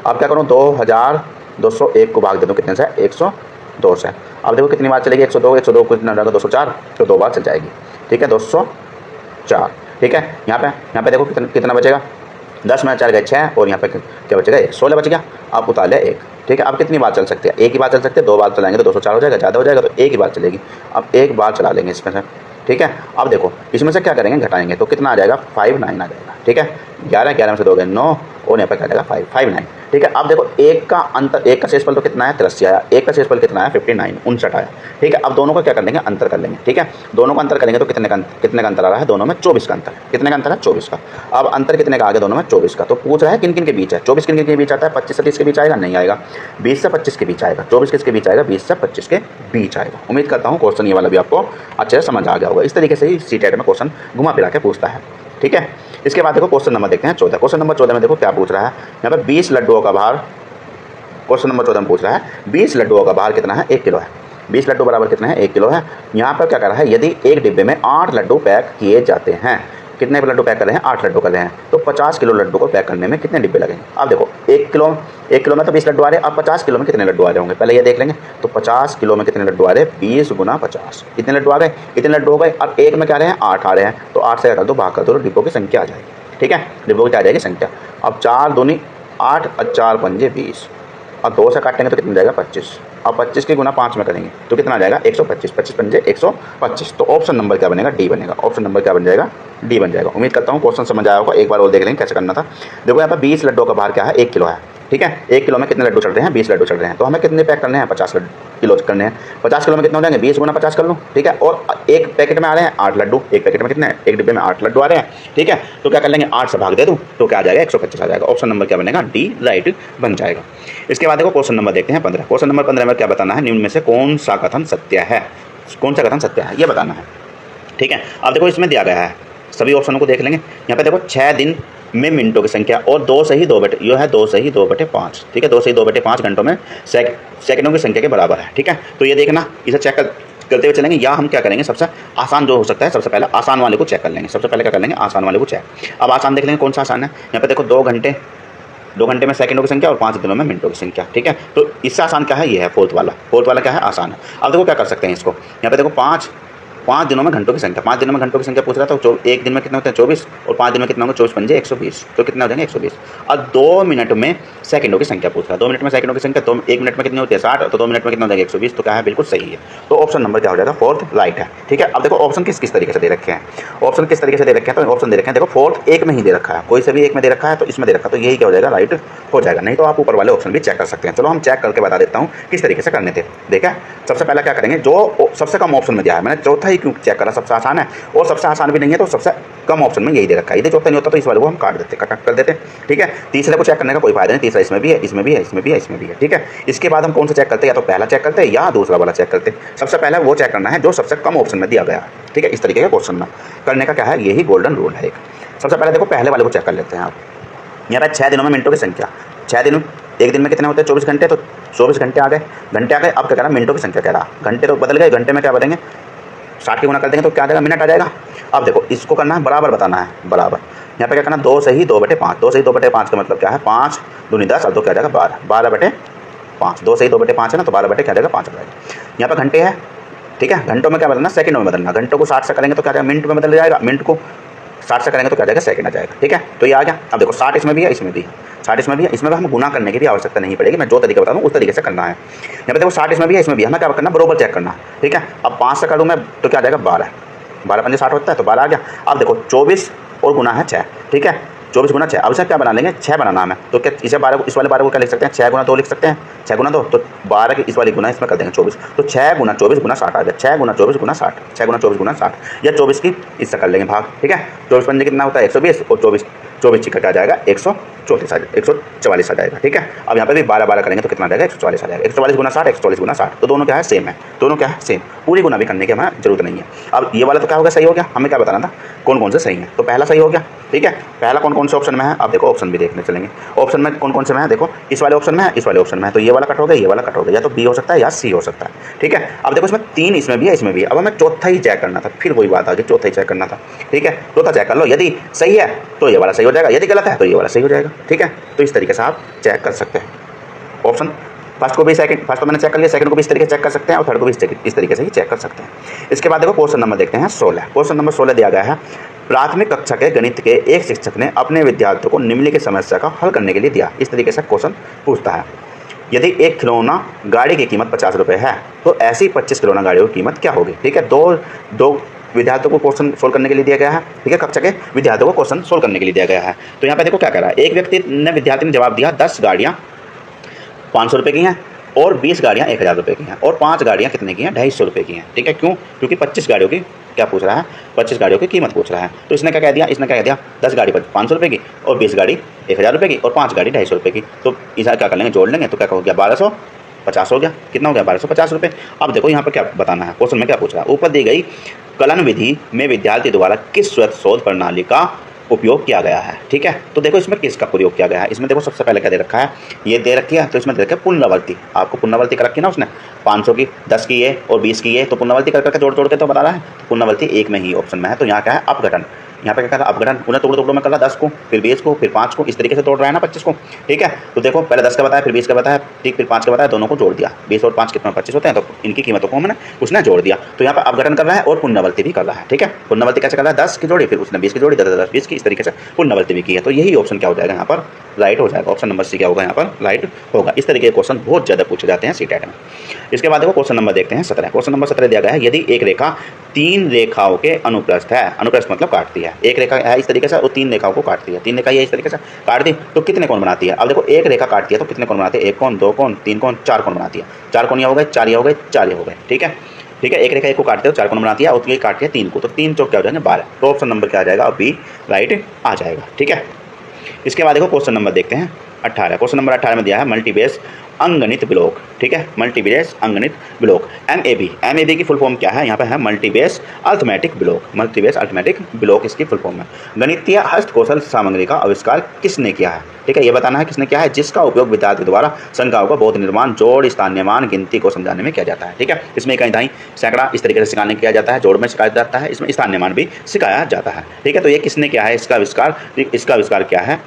Speaker 2: अब क्या करूँ 2201 को भाग दे दूँ कितने से 102 से। अब देखो कितनी बार चलेगी 102, 102 को कितना जाएगा 204, तो 2 बार चल जाएगी, ठीक है 204, ठीक है। यहाँ पे देखो कितना बचेगा 10 में 4 गए 6 और यहाँ पे क्या बचेगा 1, 16 बच गया। अब उतार लिया 1, ठीक है। अब कितनी बार चल सकते हैं, एक ही बार चल सकते हैं, 2 बार चलाएंगे तो 204 हो जाएगा, ज़्यादा हो जाएगा तो एक ही बार चलेगी। अब एक बार चला लेंगे इसमें से, ठीक है। अब देखो इसमें से क्या करेंगे घटाएंगे तो कितना आ जाएगा 59 आ जाएगा, ठीक है। 11 में से 2 गए 9 और यहाँ पर क्या आ जाएगा 59, ठीक है। अब देखो एक का शेषफल तो कितना है 83 आया, एक का शेषफल कितना है 59 59 आया, ठीक है। अब दोनों को क्या कर लेंगे अंतर कर लेंगे, ठीक है। दोनों का अंतर करेंगे तो कितने का अंतर आ रहा है, दोनों में 24 का अंतर। कितने का अंतर है 24 का। अब अंतर कितने का आ गया दोनों में 24 का, तो पूछ रहा है किन किन के बीच है। 24 किन किन के बीच आता है, 25 से 30 के बीच आएगा, नहीं आएगा। 20 से 25 के बीच आएगा, 24 किसके बीच आएगा 20 से 25 के बीच आएगा। उम्मीद करता हूँ क्वेश्चन ये वाला भी आपको अच्छे से समझ आ गया होगा। इस तरीके से ही सीटेट में क्वेश्चन घुमा फिरा के पूछता है, ठीक है। इसके बाद देखो क्वेश्चन नंबर देखते हैं 14। क्वेश्चन नंबर 14 में देखो क्या पूछ रहा है, यहाँ पर 20 लड्डुओं का भार, क्वेश्चन नंबर 14 में पूछ रहा है 20 लड्डुओं का भार कितना है 1 किलो है। 20 लड्डू बराबर कितना है 1 किलो है। यहाँ पर क्या कर रहा है, यदि एक डिब्बे में 8 लड्डू पैक किए जाते हैं, कितने लड्डू पैक कर रहे हैं 8 लड्डू कर रहे हैं, तो 50 किलो लड्डू को पैक करने में कितने डिब्बे लगेंगे। अब देखो 1 किलो में तो 20 लड्डू आ रहे हैं, अब 50 किलो में कितने लड्डू आ रहे होंगे पहले ये देख लेंगे। तो 50 किलो में कितने लड्डू आ रहे हैं 20 गुना 50, इतने लड्डू आ गए, इतने लड्डू हो गए। अब एक में क्या रहे हैं 8 आ रहे हैं, तो 8 से कर दो भाग कर दो तो डिब्बों की संख्या आ जाएगी, ठीक है। डिब्बों की क्या आ जाएगी संख्या। अब 4 दूनी 8 और 4 पंजे 20, अब 2 से काटेंगे तो कितना जाएगा 25। अब 25 की गुना 5 में करेंगे तो कितना आ जाएगा 125, 25 पंजे 125। तो ऑप्शन नंबर क्या बनेगा डी बनेगा, ऑप्शन नंबर क्या बन जाएगा डी बन जाएगा। उम्मीद करता हूँ क्वेश्चन समझ आया होगा, एक बार और देख लेंगे कैसे करना था। देखो यहाँ पर 20 लड्डुओं का भार क्या है 1 किलो है, ठीक है। 1 किलो में कितने लड्डू चल रहे हैं 20 लड्डू चल रहे हैं, तो हमें कितने पैक करने हैं 50 किलो करने हैं। 50 किलो में कितने हो जाएंगे 20 गुना 50 कर लो, ठीक है। और एक पैकेट में आ रहे हैं 8 लड्डू, एक पैकेट में कितने हैं एक डिब्बे में 8 लड्डू आ रहे हैं, ठीक है। तो क्या कर लेंगे 8 से भाग दे दूँ तो क्या आ जाएगा 125 आ जाएगा। ऑप्शन नंबर क्या बनेगा डी राइट बन जाएगा। इसके बाद देखो क्वेश्चन नंबर देखते हैं 15। क्वेश्चन नंबर 15 में क्या बताना है, निम्न में से कौन सा कथन सत्य है, कौन सा कथन सत्य है ये बताना है, ठीक है। अब देखो इसमें दिया गया है, सभी ऑप्शनों को देख लेंगे। यहाँ पे देखो 6 दिन में मिनटों की संख्या और 2 से ही 2 बटे, यह है 2 से ही 2 बटे 5, ठीक है। 2 से ही 2 बटे 5 घंटों में सेकंडों की संख्या के बराबर है, ठीक है। तो ये देखना, इसे चेक करते हुए चलेंगे, या हम क्या करेंगे सबसे आसान जो हो सकता है सबसे पहले आसान वाले को चेक कर लेंगे। सबसे पहले क्या कर लेंगे आसान वाले को चेक। अब आसान देख लेंगे कौन सा आसान है। यहाँ पे देखो 2 घंटे में सेकंडों की संख्या और 5 दिनों में मिनटों की संख्या, ठीक है। तो इससे आसान क्या है ये है फोर्थ वाला क्या है आसान है। अब देखो क्या कर सकते हैं इसको, यहाँ पे देखो 5 दिनों में घंटों की संख्या, 5 दिनों में घंटों की संख्या पूछ रहा था, तो एक दिन में कितने होते हैं 24 और 5 दिन में कितना होगा 24 पंजे 120, तो कितने हो जाएंगे 120। और 2 मिनट में सेकंडों की संख्या पूछ रहा है, 2 मिनट में सेकंडों की संख्या, तो 1 मिनट में कितनी होती है 60, तो 2 मिनट में कितना हो जाएगा 120, तो क्या है बिल्कुल सही है। तो ऑप्शन नंबर क्या हो जाएगा फोर्थ राइट है, ठीक है। अब देखो ऑप्शन किस तरीके से दे रखे हैं, ऑप्शन किस तरीके से दे रखे हैं, तो ऑप्शन दे रखे हैं देखो फोर्थ एक में ही दे रखा है, कोई से भी एक में दे रखा है तो इसमें दे रखा है, तो यही क्या हो जाएगा राइट हो जाएगा। नहीं तो आप ऊपर वाले ऑप्शन भी चेक कर सकते हैं। चलो हम चेक करके बता देता हूँ किस तरीके से करने थे। देखा सबसे पहले क्या करेंगे, जो सबसे कम ऑप्शन में दिया है, मैंने चौथा ही क्यों चेक करा, सबसे आसान है और सबसे आसान भी नहीं है, तो सबसे कम ऑप्शन में यही दे रखा है। यदि चौथा नहीं होता तो इस वाले को हम काट देते कट कर देते, ठीक है। तीसरे को चेक करने का कोई फायदा नहीं, तीसरा इसमें भी है, इसमें भी है, इसमें भी है, इसमें भी है, ठीक है। इसके बाद हम कौन सा चेक करते हैं, या तो पहला चेक करते हैं या दूसरा वाला चेक करते हैं। सबसे पहले वो चेक करना है जो सबसे कम ऑप्शन में दिया गया है, ठीक है। इस तरीके के क्वेश्चन में करने का क्या है, यही गोल्डन रूल है एक। सबसे पहले देखो पहले वाले को चेक कर लेते हैं आप। यहाँ पर 6 दिनों में मिनटों की संख्या, 6 दिन एक दिन में कितने होते हैं 24 घंटे, तो 24 घंटे आ गए, घंटे आ गए। अब क्या कह रहा है मिनटों की संख्या कह रहा, घंटे तो बदल गए, घंटे में क्या बदलेंगे 60 की गुना कर देंगे तो क्या आ जाएगा मिनट आ जाएगा। अब देखो इसको करना है बराबर बताना है, बराबर। यहाँ पे क्या करना 2 से ही 2 बटे 5, 2 से ही 2 बटे 5 का मतलब क्या है 5 दूनी 10 और 2 क्या आ जाएगा 12, 12 बटे 5, 2 से ही 2 बटे 5 है ना, तो 12 बटे क्या आ जाएगा 5 आ जाएगा। यहाँ पर घंटे है, ठीक है। घंटों में क्या बदलना सेकंडों में बदलना, घंटों को 60 से करेंगे तो क्या आ जाएगा मिनट में बदल जाएगा, मिनट को 60 से करेंगे तो क्या आ जाएगा सेकंड आ जाएगा, ठीक है। तो ये आ गया। अब देखो 60 इसमें भी है, इसमें भी 60 इसमें भी है, इसमें भी हम गुना करने की भी आवश्यकता नहीं पड़ेगी, मैं जो तरीका बता दूँ उस तरीके से करना है। यहाँ पे देखो 60 इसमें भी है, इसमें भी है, हमें क्या करना बरोबर चेक करना, ठीक है। अब 5 से करूँ मैं तो क्या आ जाएगा 12, 12 पंजे 60 होता है तो 12 आ गया। अब देखो 24 और गुना है 6, ठीक है। 24 गुना 6, अब इसे क्या बना लेंगे 6 बनाना हमें, तो क्या इसे 12 इस वाले 12 को क्या लिख सकते हैं 6 गुना 2 लिख सकते हैं, 6 गुना 2 तो 12 की इस वाली गुना इसमें कर देंगे 24, तो 6 गुना 24 गुना 60 आ गया, 6 गुना 24 गुना 60, 6 गुना 24 गुना 60, या 24 की इससे कर लेंगे भाग, ठीक है। 24 पंजे कितना होता है 120 और 24 24 चिकट आ जाएगा 124, 144 144 आ जाएगा। ठीक है, अब यहाँ पे भी 12 करेंगे तो कितना आ जाएगा 144 आ जाएगा। 144 गुना 60 144 गुना 60, तो दोनों क्या है सेम है, दोनों क्या है सेम, पूरी गुना भी करने की हमें जरूरत नहीं है। अब ये वाला तो क्या हो गया सही हो गया, हमें क्या बताना था कौन कौन से सही है, तो पहला सही हो गया। ठीक है, पहला कौन कौन से ऑप्शन में है, अब देखो ऑप्शन भी देखने चलेंगे, ऑप्शन में कौन कौन से में है, देखो इस वाले ऑप्शन में है, इस वाले ऑप्शन में है, तो ये वाला कट हो गया, ये वाला कट हो गया, या तो बी हो सकता है या सी हो सकता है। ठीक है, अब देखो इसमें 3 इसमें भी है, इसमें भी है, अब हमें चौथा ही चेक करना था, फिर वही बात आ गई, चौथा ही चेक करना था। ठीक है, चौथा चेक कर लो, यदि सही है तो ये वाला सही हो जाएगा, यदि गलत है तो ये वाला सही हो जाएगा। ठीक है, तो इस तरीके से आप चेक कर सकते हैं ऑप्शन, फर्स्ट को भी सेकंड, फर्स्ट तो मैंने चेक कर लिया, सेकंड को भी इस तरीके से चेक कर सकते हैं और थर्ड को भी इस तरीके से ही चेक कर सकते हैं। इसके बाद देखो क्वेश्चन नंबर देखते हैं 16। क्वेश्चन नंबर 16 दिया गया है, प्राथमिक कक्षा के गणित के एक शिक्षक ने अपने विद्यार्थियों को निम्नलिखित समस्या का हल करने के लिए दिया। इस तरीके से क्वेश्चन पूछता है, यदि एक खिलौना गाड़ी की कीमत 50 रुपये है तो ऐसी 25 खिलौना गाड़ियों की कीमत क्या होगी। ठीक है, दो विद्यार्थियों को क्वेश्चन सोल्व करने के लिए दिया गया है। ठीक है, कक्षा के विद्यार्थियों को क्वेश्चन सोल्व करने के लिए दिया गया है। तो यहाँ पे देखो क्या कर रहा है, एक विद्यार्थी ने जवाब दिया 10 गाड़ियाँ 500 रुपये की हैं और 20 गाड़ियाँ 1000 रुपये की हैं और 5 गाड़ियाँ कितने की हैं 250 रुपये की हैं। ठीक है, क्यों, क्योंकि 25 गाड़ियों की क्या पूछ रहा है, 25 गाड़ियों की कीमत पूछ रहा है। तो इसने क्या कह दिया, इसने क्या कह दिया 10 गाड़ी 500 रुपये की और 20 गाड़ी 1000 रुपये की और 5 गाड़ी 250 रुपये की। तो इसे क्या कर लेंगे, जोड़ लेंगे, तो क्या हो गया 1250 हो गया, कितना हो गया 1250 रुपये। अब देखो यहाँ पर क्या बताना है, क्वेश्चन में क्या पूछ रहा है, ऊपर दी गई कलन विधि में विद्यार्थी द्वारा किस स्वयं शोध प्रणाली का उपयोग किया गया है। ठीक है, तो देखो इसमें किसका प्रयोग किया गया है, इसमें देखो सबसे पहले क्या दे रखा है, ये दे रखी है, तो इसमें दे रखा है पुनरावृत्ति। आपको पुनरावृत्ति कर रखी है ना उसने, 500 की 10 की है और 20 की है, तो पुनरावृत्ति कर करके जोड़ के तो बता रहा है, पुनरावृत्ति एक में ही ऑप्शन में है। तो यहाँ क्या है अपघटन, यहाँ पे क्या कर रहा है अपघटन, उन्हें टुकड़ों में कर रहा 10 को फिर 20 को फिर 5 को, इस तरीके से तोड़ रहा है ना 25 को। ठीक है, तो देखो पहले 10 का बताया फिर 20 का बताया, ठीक फिर 5 का बताया, दोनों को जोड़ दिया, 20 और 5 कितना 25 होते हैं, तो इनकी कीमतों को मैंने उसने जोड़ दिया। तो यहाँ पर अपघटन कर रहा है और पुनरावृत्ति भी कर रहा है। ठीक है, पुनरावृत्ति कैसे कर रहा है, 10 की जोड़ी फिर उसने 20 की जोड़ी 10 20 की, इस तरीके से पुनरावृत्ति भी की है। तो यही ऑप्शन क्या हो जाएगा यहाँ पर राइट हो जाएगा, ऑप्शन नंबर सी क्या होगा यहाँ पर राइट होगा। इस तरीके के क्वेश्चन बहुत ज़्यादा पूछे जाते हैं सीटेट में। इसके बाद देखो क्वेश्चन नंबर देखते हैं 17। क्वेश्चन नंबर 17 दिया गया है, यदि एक रेखा 3 रेखाओं के अनुप्रस्थ है, अनुप्रस्थ मतलब काटती है, एक रेखा है इस तरीके से और 3 रेखाओं को काटती है, 3 रेखा ये इस तरीके से काट दी तो कितने कोण बनाती है। अब देखो एक रेखा काटती है तो कितने कोण बनाती है, 1 कोण 2 कोण 3 कोण 4 कोण बनाती है, 4 कोण हो गए 4 हो गए 4 हो गए। ठीक है, ठीक है, एक रेखा एक को काटते हो 4 कोण बनाती है और ये काटती है 3 को, तो 3 चौक क्या हो जाएंगे 12। तो ऑप्शन नंबर क्या आ जाएगा, बी राइट आ जाएगा। ठीक है, इसके बाद देखो क्वेश्चन नंबर देखते हैं 18। क्वेश्चन नंबर 18 में दिया है मल्टीबेस अंगणित ब्लॉक। ठीक है, मल्टीबेस अंगणित ब्लॉक MAB की फुल फॉर्म क्या है, यहाँ पे है मल्टीबेस अर्थमेटिक ब्लॉक, मल्टीबेस अर्थमेटिक ब्लॉक इसकी फुल फॉर्म है। गणितीय हस्तकौशल सामग्री का आविष्कार किसने किया है। ठीक है, ये बताना है किसने किया है, जिसका उपयोग विद्यार्थी द्वारा संख्याओं का भौतिक निर्माण जोड़ स्थानीयमान गिनती को समझाने में किया जाता है। ठीक है, इसमें कहीं दाई सैकड़ा इस तरीके से सिखाने किया जाता है, जोड़ में सिखाया जाता है, इसमें स्थानीयमान भी सिखाया जाता है। ठीक है, तो ये किसने किया है इसका आविष्कार क्या है,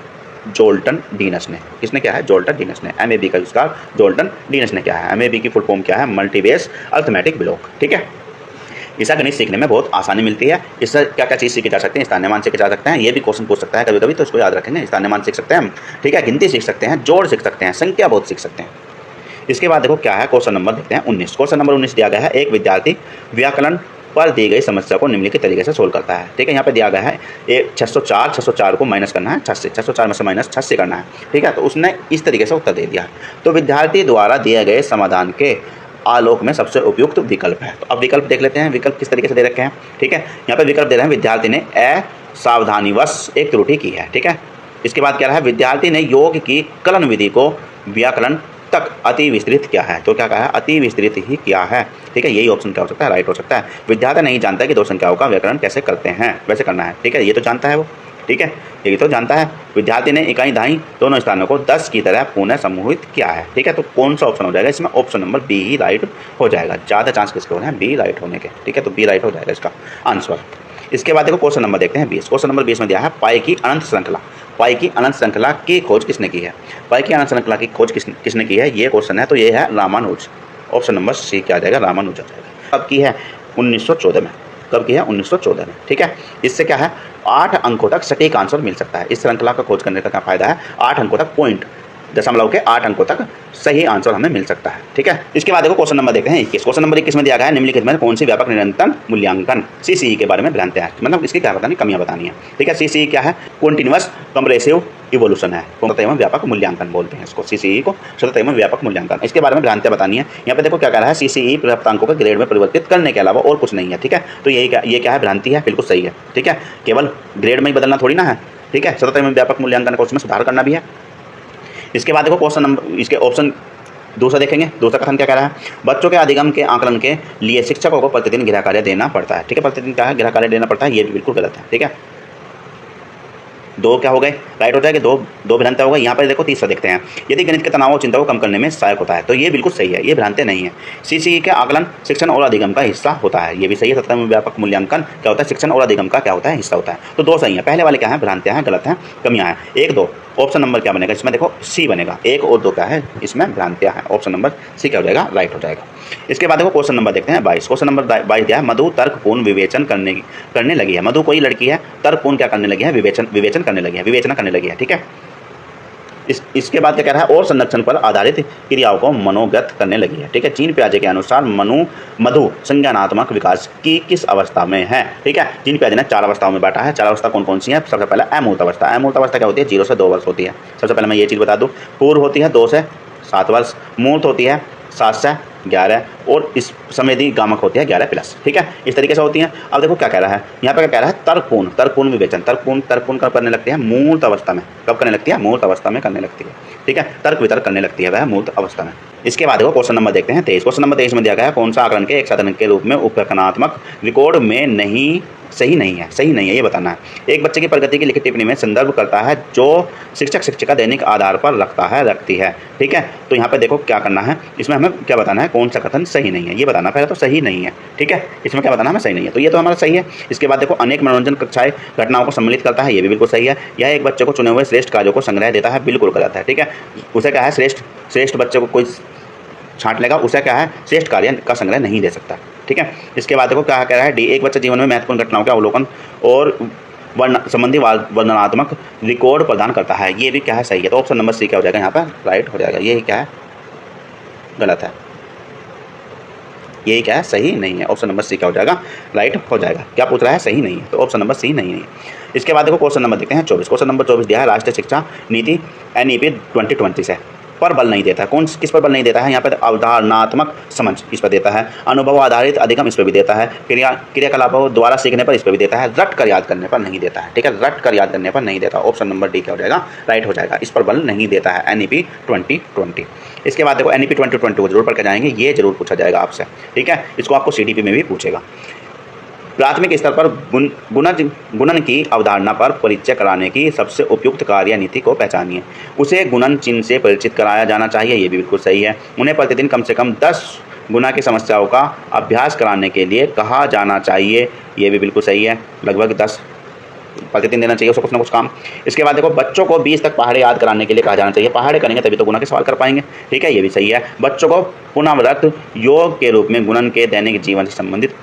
Speaker 2: जोल्टन डीनस ने। किसने क्या है, जोल्टन डीनस ने। MAB का आविष्कार जोल्टन डीनस ने क्या है। MAB की फुल फॉर्म क्या है, मल्टीबेस अर्थमेटिक ब्लॉक। ठीक है, इसका गणित सीखने में बहुत आसानी मिलती है। इससे क्या क्या चीज़ सीखे जा सकते हैं, स्थानीयमान सीखे जा सकते हैं, ये भी क्वेश्चन पूछ सकता है कभी कभी, तो इसको याद रखेंगे। स्थानीयमान सीख सकते हैं, ठीक है, गिनती सीख सकते हैं, जोड़ सीख सकते हैं, संख्या बहुत सीख सकते हैं। इसके बाद देखो क्या है, क्वेश्चन नंबर देखते हैं 19। क्वेश्चन नंबर 19 दिया गया है, एक विद्यार्थी व्याकरण पर दी गई समस्या को निम्नलिखित तरीके से सोल्व करता है। ठीक है, यहाँ पे दिया गया है 604 को माइनस करना है 6 से, 604 में से माइनस 6 से करना है। ठीक है, तो उसने इस तरीके से उत्तर दे दिया। तो विद्यार्थी द्वारा दिए गए समाधान के आलोक में सबसे उपयुक्त विकल्प है। तो अब विकल्प देख लेते हैं, विकल्प किस तरीके से दे रखे हैं। ठीक है, यहाँ पे विकल्प दे रहे हैं, विद्यार्थी ने असावधानीवश एक त्रुटि की है। ठीक है, इसके बाद क्या रहा है, विद्यार्थी ने योग की कलन विधि को व्याकरण तक अति विस्तृत किया है। तो क्या कहा है, अति विस्तृत ही किया है। ठीक है, यही ऑप्शन क्या हो सकता है, राइट हो सकता है। विद्यार्थी नहीं जानता कि दो संख्याओं का व्याकरण कैसे करते हैं, वैसे करना है। ठीक है, ये तो जानता है वो। ठीक है, ये तो जानता है। विद्यार्थी ने इकाई दहाई दोनों स्थानों को 10 की तरह पुनः समूहित किया है। ठीक है, तो कौन सा ऑप्शन हो जाएगा इसमें, ऑप्शन नंबर बी ही राइट हो जाएगा। ज़्यादा चांस किसके हो रहे हैं, बी राइट होने के। ठीक है, तो बी राइट हो जाएगा इसका आंसर। इसके बाद देखो क्वेश्चन नंबर देखते हैं 20। क्वेश्चन नंबर 20 में दिया है, पाई की अनंत श्रृंखला। पाई की अनंत श्रृंखला की खोज किसने की है। पाई की अनंत श्रृंखला की खोज किसने की है, ये क्वेश्चन है। तो ये है रामानुज। ऑप्शन नंबर सी क्या आ जाएगा, रामानुज आ जाएगा। कब की है, 1914 में। कब की है, 1914 में। ठीक है, इससे क्या है, 8 अंकों तक सटीक आंसर मिल सकता है। इस श्रृंखला का खोज करने का क्या फायदा है, 8 अंकों तक पॉइंट दशमलव के 8 अंकों तक सही आंसर हमें मिल सकता है। ठीक है, इसके बाद देखो क्वेश्चन नंबर देखते हैं 21। क्वेश्चन नंबर 21 में दिया गया है, निम्नलिखित में कौन सी व्यापक निरंतर मूल्यांकन CCE के बारे में भ्रांति है, मतलब इसकी क्या बतानी, कमियां बतानी है। ठीक है, CCE क्या है, कॉन्टिन्यूअस कंप्रेसिव इवोल्यूशन है। सतत एवं व्यापक मूल्यांकन बोलते हैं इसको, CCE को सतत एवं व्यापक मूल्यांकन। इसके बारे में भ्रांतियां बतानी है। यहाँ पे देखो क्या कह रहा है, CCE प्राप्तांकों को ग्रेड में परिवर्तित करने के अलावा और कुछ नहीं है। ठीक है, तो ये क्या है, भ्रांति है, बिल्कुल सही है। ठीक है, केवल ग्रेड में ही बदलना थोड़ी ना है, ठीक है, सतत एवं व्यापक मूल्यांकन का उसमें सुधार करना भी है। इसके बाद देखो क्वेश्चन नंबर, इसके ऑप्शन दूसरा देखेंगे। दूसरा कथन क्या कह रहा है, बच्चों के अधिगम के आकलन के लिए शिक्षकों को प्रतिदिन गृह कार्य देना पड़ता है। ठीक है, प्रतिदिन क्या है, गृह कार्य देना पड़ता है, ये भी बिल्कुल गलत है। ठीक है, दो क्या हो गए, राइट हो जाएगा, दो भ्रांतियां हो गई। यहाँ पर देखो तीसरा देखते हैं, यदि गणित के तनाव और चिंता को कम करने में सहायक होता है, तो ये बिल्कुल सही है, ये भ्रांति नहीं है। सीसीई के आकलन शिक्षण और अधिगम का हिस्सा होता है, ये भी सही है। सतत एवं व्यापक मूल्यांकन क्या होता है, शिक्षण और अधिगम का क्या होता है, हिस्सा होता है। तो दो सही है, पहले वाले क्या है, भ्रांतियां हैं, गलत हैं, कमियां हैं। 1 2 ऑप्शन नंबर क्या बनेगा इसमें, देखो सी बनेगा। 1 और 2 क्या है, इसमें भ्रांतियां हैं, ऑप्शन नंबर सी क्या हो जाएगा, राइट हो जाएगा। इसके बाद देखो क्वेश्चन नंबर देखते हैं 22। क्वेश्चन नंबर 22 क्या है, मधु तर्कपूर्ण विवेचन करने लगी है। मधु कोई लड़की है, तर्कपूर्ण क्या करने लगी है, विवेचन करने लगी है, विवेचना करने लगी है। ठीक है, इसके बाद क्या कह रहा है, और संरक्षण पर आधारित क्रियाओं को मनोगत करने लगी है। ठीक है, जीन पियाजे के अनुसार मधु संज्ञानात्मक विकास की किस अवस्था में है। ठीक है, जीन पियाजे ने 4 अवस्थाओं में बांटा है। 4 अवस्था कौन कौन सी है, सबसे पहले अमूर्त अवस्था। अमूर्त अवस्था क्या होती है, 0 से 2 वर्ष होती है। सबसे पहले मैं ये चीज़ बता दूँ, पूर्व होती है 2 से 7 वर्ष, मूर्त होती है 7 से 11 और इस समृद्धि गामक होती है 11+। ठीक है, इस तरीके से होती हैं। अब देखो क्या कह रहा है, यहाँ पे क्या कह रहा है, तर्कपूर्ण विवेचन। तर्कपूर्ण कब करने लगती है, मूर्त अवस्था में। कब करने लगती है, मूर्त अवस्था में करने लगती है। ठीक है, तर्क वितर्क करने लगती है वह मूर्त अवस्था में। इसके बाद देखो क्वेश्चन नंबर देखते हैं 23। क्वेश्चन नंबर 23 में दिया गया है, कौन सा आकलन के एक साधन के रूप में उपकरणात्मक रिकॉर्ड में सही नहीं है, ये बताना है। एक बच्चे की प्रगति की लिखित टिप्पणी में संदर्भ करता है जो शिक्षिका दैनिक आधार पर रखती है। ठीक है, तो यहाँ पे देखो क्या करना है, इसमें हमें क्या बताना है, कौन सा कथन सही नहीं है, ये बताना। पहले तो सही नहीं है। ठीक है, इसमें क्या बताना है, हमें सही नहीं है, तो ये तो हमारा सही है। इसके बाद देखो अनेक मनोरंजन कक्षाएं घटनाओं को सम्मिलित करता है, ये भी बिल्कुल सही है। यह एक बच्चे को चुने हुए श्रेष्ठ कार्यों को संग्रह देता है, बिल्कुल गलत है। ठीक है, उसे क्या है, श्रेष्ठ बच्चे को कोई छांट लेगा, उसे क्या है, श्रेष्ठ कार्य का संग्रह नहीं दे सकता। ठीक है, इसके बाद देखो क्या कह रहा है, डी, एक बच्चा जीवन में महत्वपूर्ण घटनाओं के अवलोकन और संबंधी वर्णनात्मक रिकॉर्ड प्रदान करता है, ये भी क्या है, सही है। तो ऑप्शन नंबर सी क्या हो जाएगा, यहाँ पर राइट हो जाएगा। ये क्या है, गलत है, ये क्या है, सही नहीं है। ऑप्शन नंबर सी क्या हो जाएगा, राइट हो जाएगा। क्या पूछ रहा है, सही नहीं है, तो ऑप्शन नंबर सी नहीं है। इसके बाद देखो क्वेश्चन नंबर देखते हैं 24। क्वेश्चन नंबर 24 दिया है, राष्ट्रीय शिक्षा नीति NEP 2020 से पर बल नहीं देता है। किस पर बल नहीं देता है, यहाँ पर अवधारणात्मक समझ इस पर देता है, अनुभव आधारित अधिगम इस पर भी देता है, क्रियाकलापों द्वारा सीखने पर इस पर भी देता है, रट कर याद करने पर नहीं देता है। ठीक है, रट कर याद करने पर नहीं देता। ऑप्शन नंबर डी क्या हो जाएगा, राइट हो जाएगा। इस पर बल नहीं देता है NEP 2020। इसके बाद देखो NEP 2020 को जरूर पढ़ के जाएंगे, ये जरूर पूछा जाएगा आपसे। ठीक है, इसको आपको CDP में भी पूछेगा। प्राथमिक स्तर पर गुणन की अवधारणा पर परिचय कराने की सबसे उपयुक्त कार्यनीति को पहचानिए। उसे गुणन चिन्ह से परिचित कराया जाना चाहिए, ये भी बिल्कुल सही है। उन्हें प्रतिदिन कम से कम 10 गुना की समस्याओं का अभ्यास कराने के लिए कहा जाना चाहिए, ये भी बिल्कुल सही है। लगभग 10 प्रतिदिन देना चाहिए उसको कुछ ना कुछ काम। इसके बाद देखो बच्चों को 20 तक पहाड़े याद कराने के लिए कहा जाना चाहिए, पहाड़े करेंगे तभी तो गुणा के सवाल कर पाएंगे। ठीक है, ये भी सही है। बच्चों को पुनरावृत्त योग के रूप में गुणन के दैनिक जीवन से संबंधित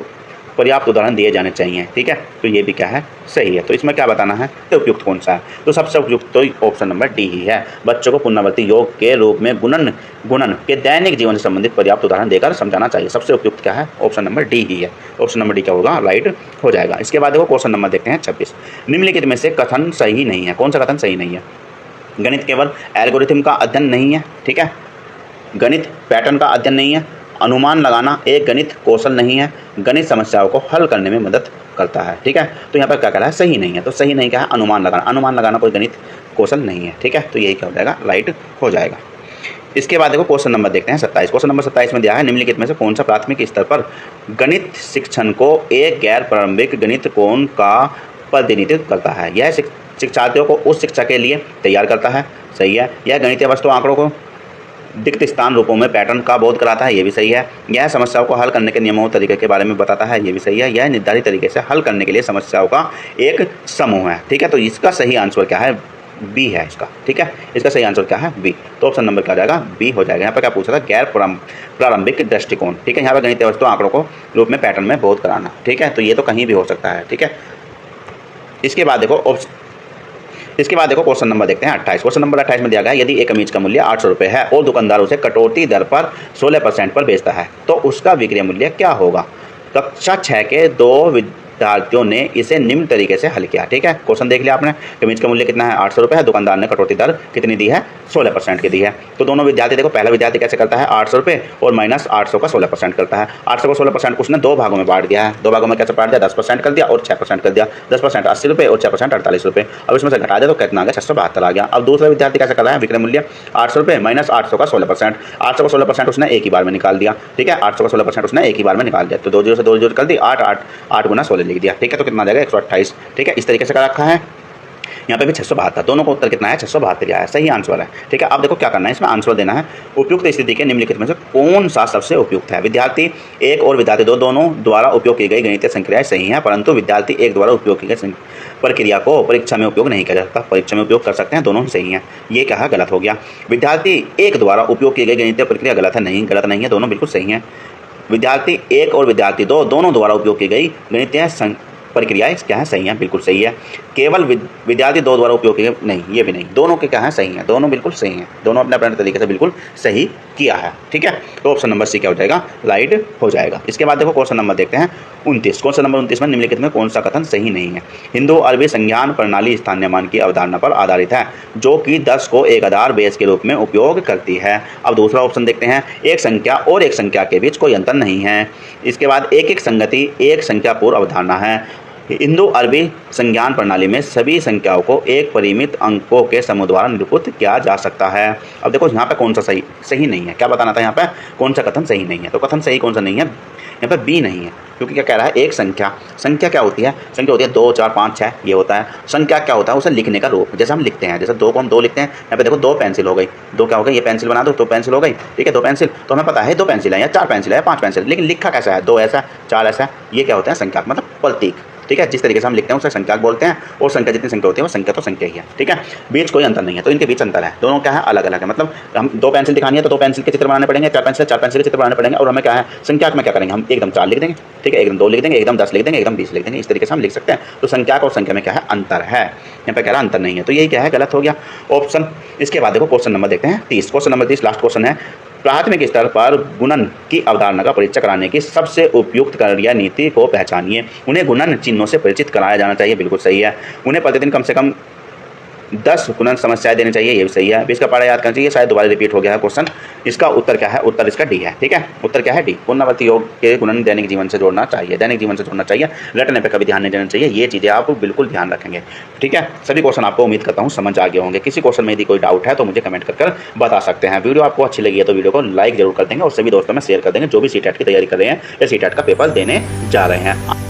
Speaker 2: पर्याप्त उदाहरण दिए जाने चाहिए। ठीक है, तो ये भी क्या है, सही है। तो इसमें क्या बताना है, तो उपयुक्त कौन सा है, तो सबसे उपयुक्त तो ऑप्शन नंबर डी ही है। बच्चों को पुनरावृत्ति योग के रूप में गुणन के दैनिक जीवन से संबंधित पर्याप्त उदाहरण देकर समझाना चाहिए। सबसे उपयुक्त क्या है, ऑप्शन नंबर डी ही है। ऑप्शन नंबर डी क्या होगा, राइट हो जाएगा। इसके बाद देखो क्वेश्चन नंबर देखते हैं 26। निम्नलिखित में से कथन सही नहीं है, कौन सा कथन सही नहीं है, गणित केवल एल्गोरिथम का अध्ययन नहीं है। ठीक है, गणित पैटर्न का अध्ययन नहीं है, अनुमान लगाना एक गणित कौशल नहीं है, गणित समस्याओं को हल करने में मदद करता है। ठीक है, तो यहाँ पर क्या कह रहा है, सही नहीं है। तो सही नहीं क्या है, अनुमान लगाना कोई गणित कौशल नहीं है। ठीक है, तो यही क्या हो जाएगा, राइट हो जाएगा। इसके बाद देखो क्वेश्चन नंबर देखते हैं 27। क्वेश्चन नंबर 27 में दिया है, निम्नलिखित में से कौन सा प्राथमिक स्तर पर गणित शिक्षण को एक गैर प्रारंभिक गणित कोण का प्रतिनिधित्व करता है। यह शिक्षार्थियों को उस शिक्षा के लिए तैयार करता है, सही है। यह गणितीय वस्तु आंकड़ों को दिक्कत स्थान रूपों में पैटर्न का बोध कराता है, ये भी सही है। यह समस्याओं को हल करने के नियमों और तरीके के बारे में बताता है, ये भी सही है। यह निर्धारित तरीके से हल करने के लिए समस्याओं का एक समूह है। ठीक है, तो इसका सही आंसर क्या है, बी है इसका। ठीक है, इसका सही आंसर क्या है, बी। तो ऑप्शन नंबर क्या हो जाएगा, बी हो जाएगा। यहाँ पर क्या पूछा था, गैर प्रारंभिक दृष्टिकोण। ठीक है, यहाँ पर गणितीय वस्तु आंकड़ों को रूप में पैटर्न में बोध कराना। ठीक है, तो ये तो कहीं भी हो सकता है। ठीक है, इसके बाद देखो क्वेश्चन नंबर देखते हैं 28। क्वेश्चन नंबर 28 में दिया गया है, यदि एक कमीज का मूल्य 800 रुपये है और दुकानदार उसे कटौती दर पर 16% पर बेचता है तो उसका विक्रय मूल्य क्या होगा। कक्षा 6 के विद्यार्थियों ने इसे निम्न तरीके से हल किया। ठीक है, क्वेश्चन देख लिया आपने, कमीज का मूल्य कितना है 800 रुपये है, दुकानदार ने कटौती दर कितनी दी है 16% की दी है। तो दोनों विद्यार्थी देखो, पहला विद्यार्थी कैसे करता है 800 रुपये और माइनस 800 का 16% करता है। 800 का 16% उसने दो भागों में बांट दिया है, दो भागों में कैसे बांट दिया 10% कर दिया और 6% कर दिया। 10% 80 रुपये और 6% 48 रुपये। अब इसमें से घटा दे तो कितना आ गया 672 आ गया। अब दूसरा विद्यार्थी कैसे कर रहा है, विक्रय मूल्य 800 रुपये माइनस 800 का 16%, 800 का 16% उसने एक ही बार में निकाल दिया। ठीक है, 800 का 16% उसने एक ही बार में निकाल दिया, तो 2 जीरो से 2 जीरो कर दी, 8 गुना 16 लिख दिया। ठीक है, तो कितना आ जाएगा 128। ठीक है, इस तरीके से कर रखा है। यहाँ पे भी 672, दोनों का उत्तर कितना है 672 है, सही आंसर है। ठीक है, अब देखो क्या करना है, इसमें आंसर देना है उपयुक्त स्थिति के निम्नलिखित में से कौन सा सबसे उपयुक्त है। विद्यार्थी 1 और विद्यार्थी 2 दोनों द्वारा उपयोग की गई गणितीय संक्रियाएं सही हैं, परंतु विद्यार्थी 1 द्वारा उपयोग की गई प्रक्रिया को परीक्षा में उपयोग नहीं किया जाता। परीक्षा में उपयोग कर सकते हैं, दोनों ही सही हैं। ये क्या है, गलत हो गया। विद्यार्थी 1 द्वारा उपयोग की गई गणितीय प्रक्रिया गलत है, नहीं गलत नहीं है, दोनों बिल्कुल सही हैं। विद्यार्थी 1 और विद्यार्थी 2 दोनों द्वारा उपयोग की गई गणितीय प्रक्रियाएं क्या है, सही है, बिल्कुल सही है। केवल विद्यार्थी 2 द्वारा उपयोग किए, नहीं ये भी नहीं, दोनों के क्या है सही है, दोनों बिल्कुल सही हैं, दोनों अपने अपने तरीके से बिल्कुल सही किया है। ठीक है, तो ऑप्शन नंबर सी क्या हो जाएगा, राइट हो जाएगा। इसके बाद देखो क्वेश्चन नंबर देखते हैं 29। क्वेश्चन नंबर 29 में निम्नलिखित में कौन सा कथन सही नहीं है। हिंदू अरबी संज्ञान प्रणाली स्थानीय मान की अवधारणा पर आधारित है, जो कि 10 को एक आधार बेस के रूप में उपयोग करती है। अब दूसरा ऑप्शन देखते हैं, एक संख्या और एक संख्या के बीच कोई अंतर नहीं है। इसके बाद एक एक संगति एक संख्या पूर्व अवधारणा है। हिंदू अरबी संज्ञान प्रणाली में सभी संख्याओं को एक परिमित अंकों के समूह द्वारा निरूपित किया जा सकता है। अब देखो यहाँ पे कौन सा सही नहीं है, क्या बताना था यहाँ पे, कौन सा कथन सही नहीं है। तो कथन सही कौन सा नहीं है, यहाँ पे बी नहीं है, क्योंकि क्या कह रहा है एक संख्या, संख्या क्या होती है, संख्या होती है 2 4 5 6 ये होता है। संख्या क्या होता है, उसे लिखने का रूप, जैसे हम लिखते हैं, जैसे 2 को हम 2 लिखते हैं, यहाँ पे देखो 2 पेंसिल हो गई, 2 क्या हो गई, ये पेंसिल बना दो 2 पेंसिल हो गई। ठीक है, 2 पेंसिल, तो हमें पता है 2 पेंसिल है या 4 पेंसिल है या 5 पेंसिल, लेकिन लिखा कैसा है, 2 ऐसा 4 ऐसा, ये क्या होता है संख्या मतलब प्रतीक। ठीक है, जिस तरीके से हम लिखते हैं उसे संख्याक बोलते हैं, और संख्या जितनी संख्या होती है वो संख्या तो संख्या ही है। ठीक है, बीच कोई अंतर नहीं है, तो इनके बीच अंतर है, दोनों क्या है अलग अलग है। मतलब हम 2 पेंसिल दिखानी है तो 2 पेंसिल के चित्र बनाने पड़ेंगे, 4 पेंसिल के चित्र बनाने पड़ेंगे, और हमें क्या है संख्याक में क्या करेंगे, हम एकदम 4 लिख देंगे। ठीक है, एकदम 2 लिख देंगे, एकदम 10 लिख देंगे, एकदम 20 लिख देंगे, इस तरीके से हम लिख सकते हैं। तो संख्याक और संख्या में क्या है अंतर है, यहाँ पे कह रहा अंतर नहीं है, तो यही क्या है गलत हो गया ऑप्शन। इसके बाद देखो क्वेश्चन नंबर देखते हैं 30। क्वेश्चन नंबर 30 लास्ट क्वेश्चन है, प्राथमिक स्तर पर गुणन की अवधारणा का परिचय कराने की सबसे उपयुक्त क्रिया नीति को पहचानिए। उन्हें गुणन चिन्हों से परिचित कराया जाना चाहिए, बिल्कुल सही है। उन्हें प्रतिदिन कम से कम 10 गुणन समस्याएं देनी चाहिए, ये भी सही है। 20 का पढ़ा याद करना चाहिए, शायद दोबारा रिपीट हो गया है क्वेश्चन। इसका उत्तर क्या है, उत्तर इसका डी है। ठीक है, उत्तर क्या है डी, पुनरावृत्ति योग के गुणन दैनिक जीवन से जोड़ना चाहिए, दैनिक जीवन से जोड़ना चाहिए, रटने पे कभी ध्यान नहीं देना चाहिए, ये चीज़ें आप बिल्कुल ध्यान रखेंगे। ठीक है, सभी क्वेश्चन आपको उम्मीद करता हूँ समझ आ गए होंगे। किसी क्वेश्चन में यदि कोई डाउट है तो मुझे कमेंट कर बता सकते हैं। वीडियो आपको अच्छी लगी है तो वीडियो को लाइक जरूर कर देंगे और सभी दोस्तों में शेयर कर देंगे जो भी सीटेट की तैयारी कर रहे हैं या सीटेट का पेपर देने जा रहे हैं।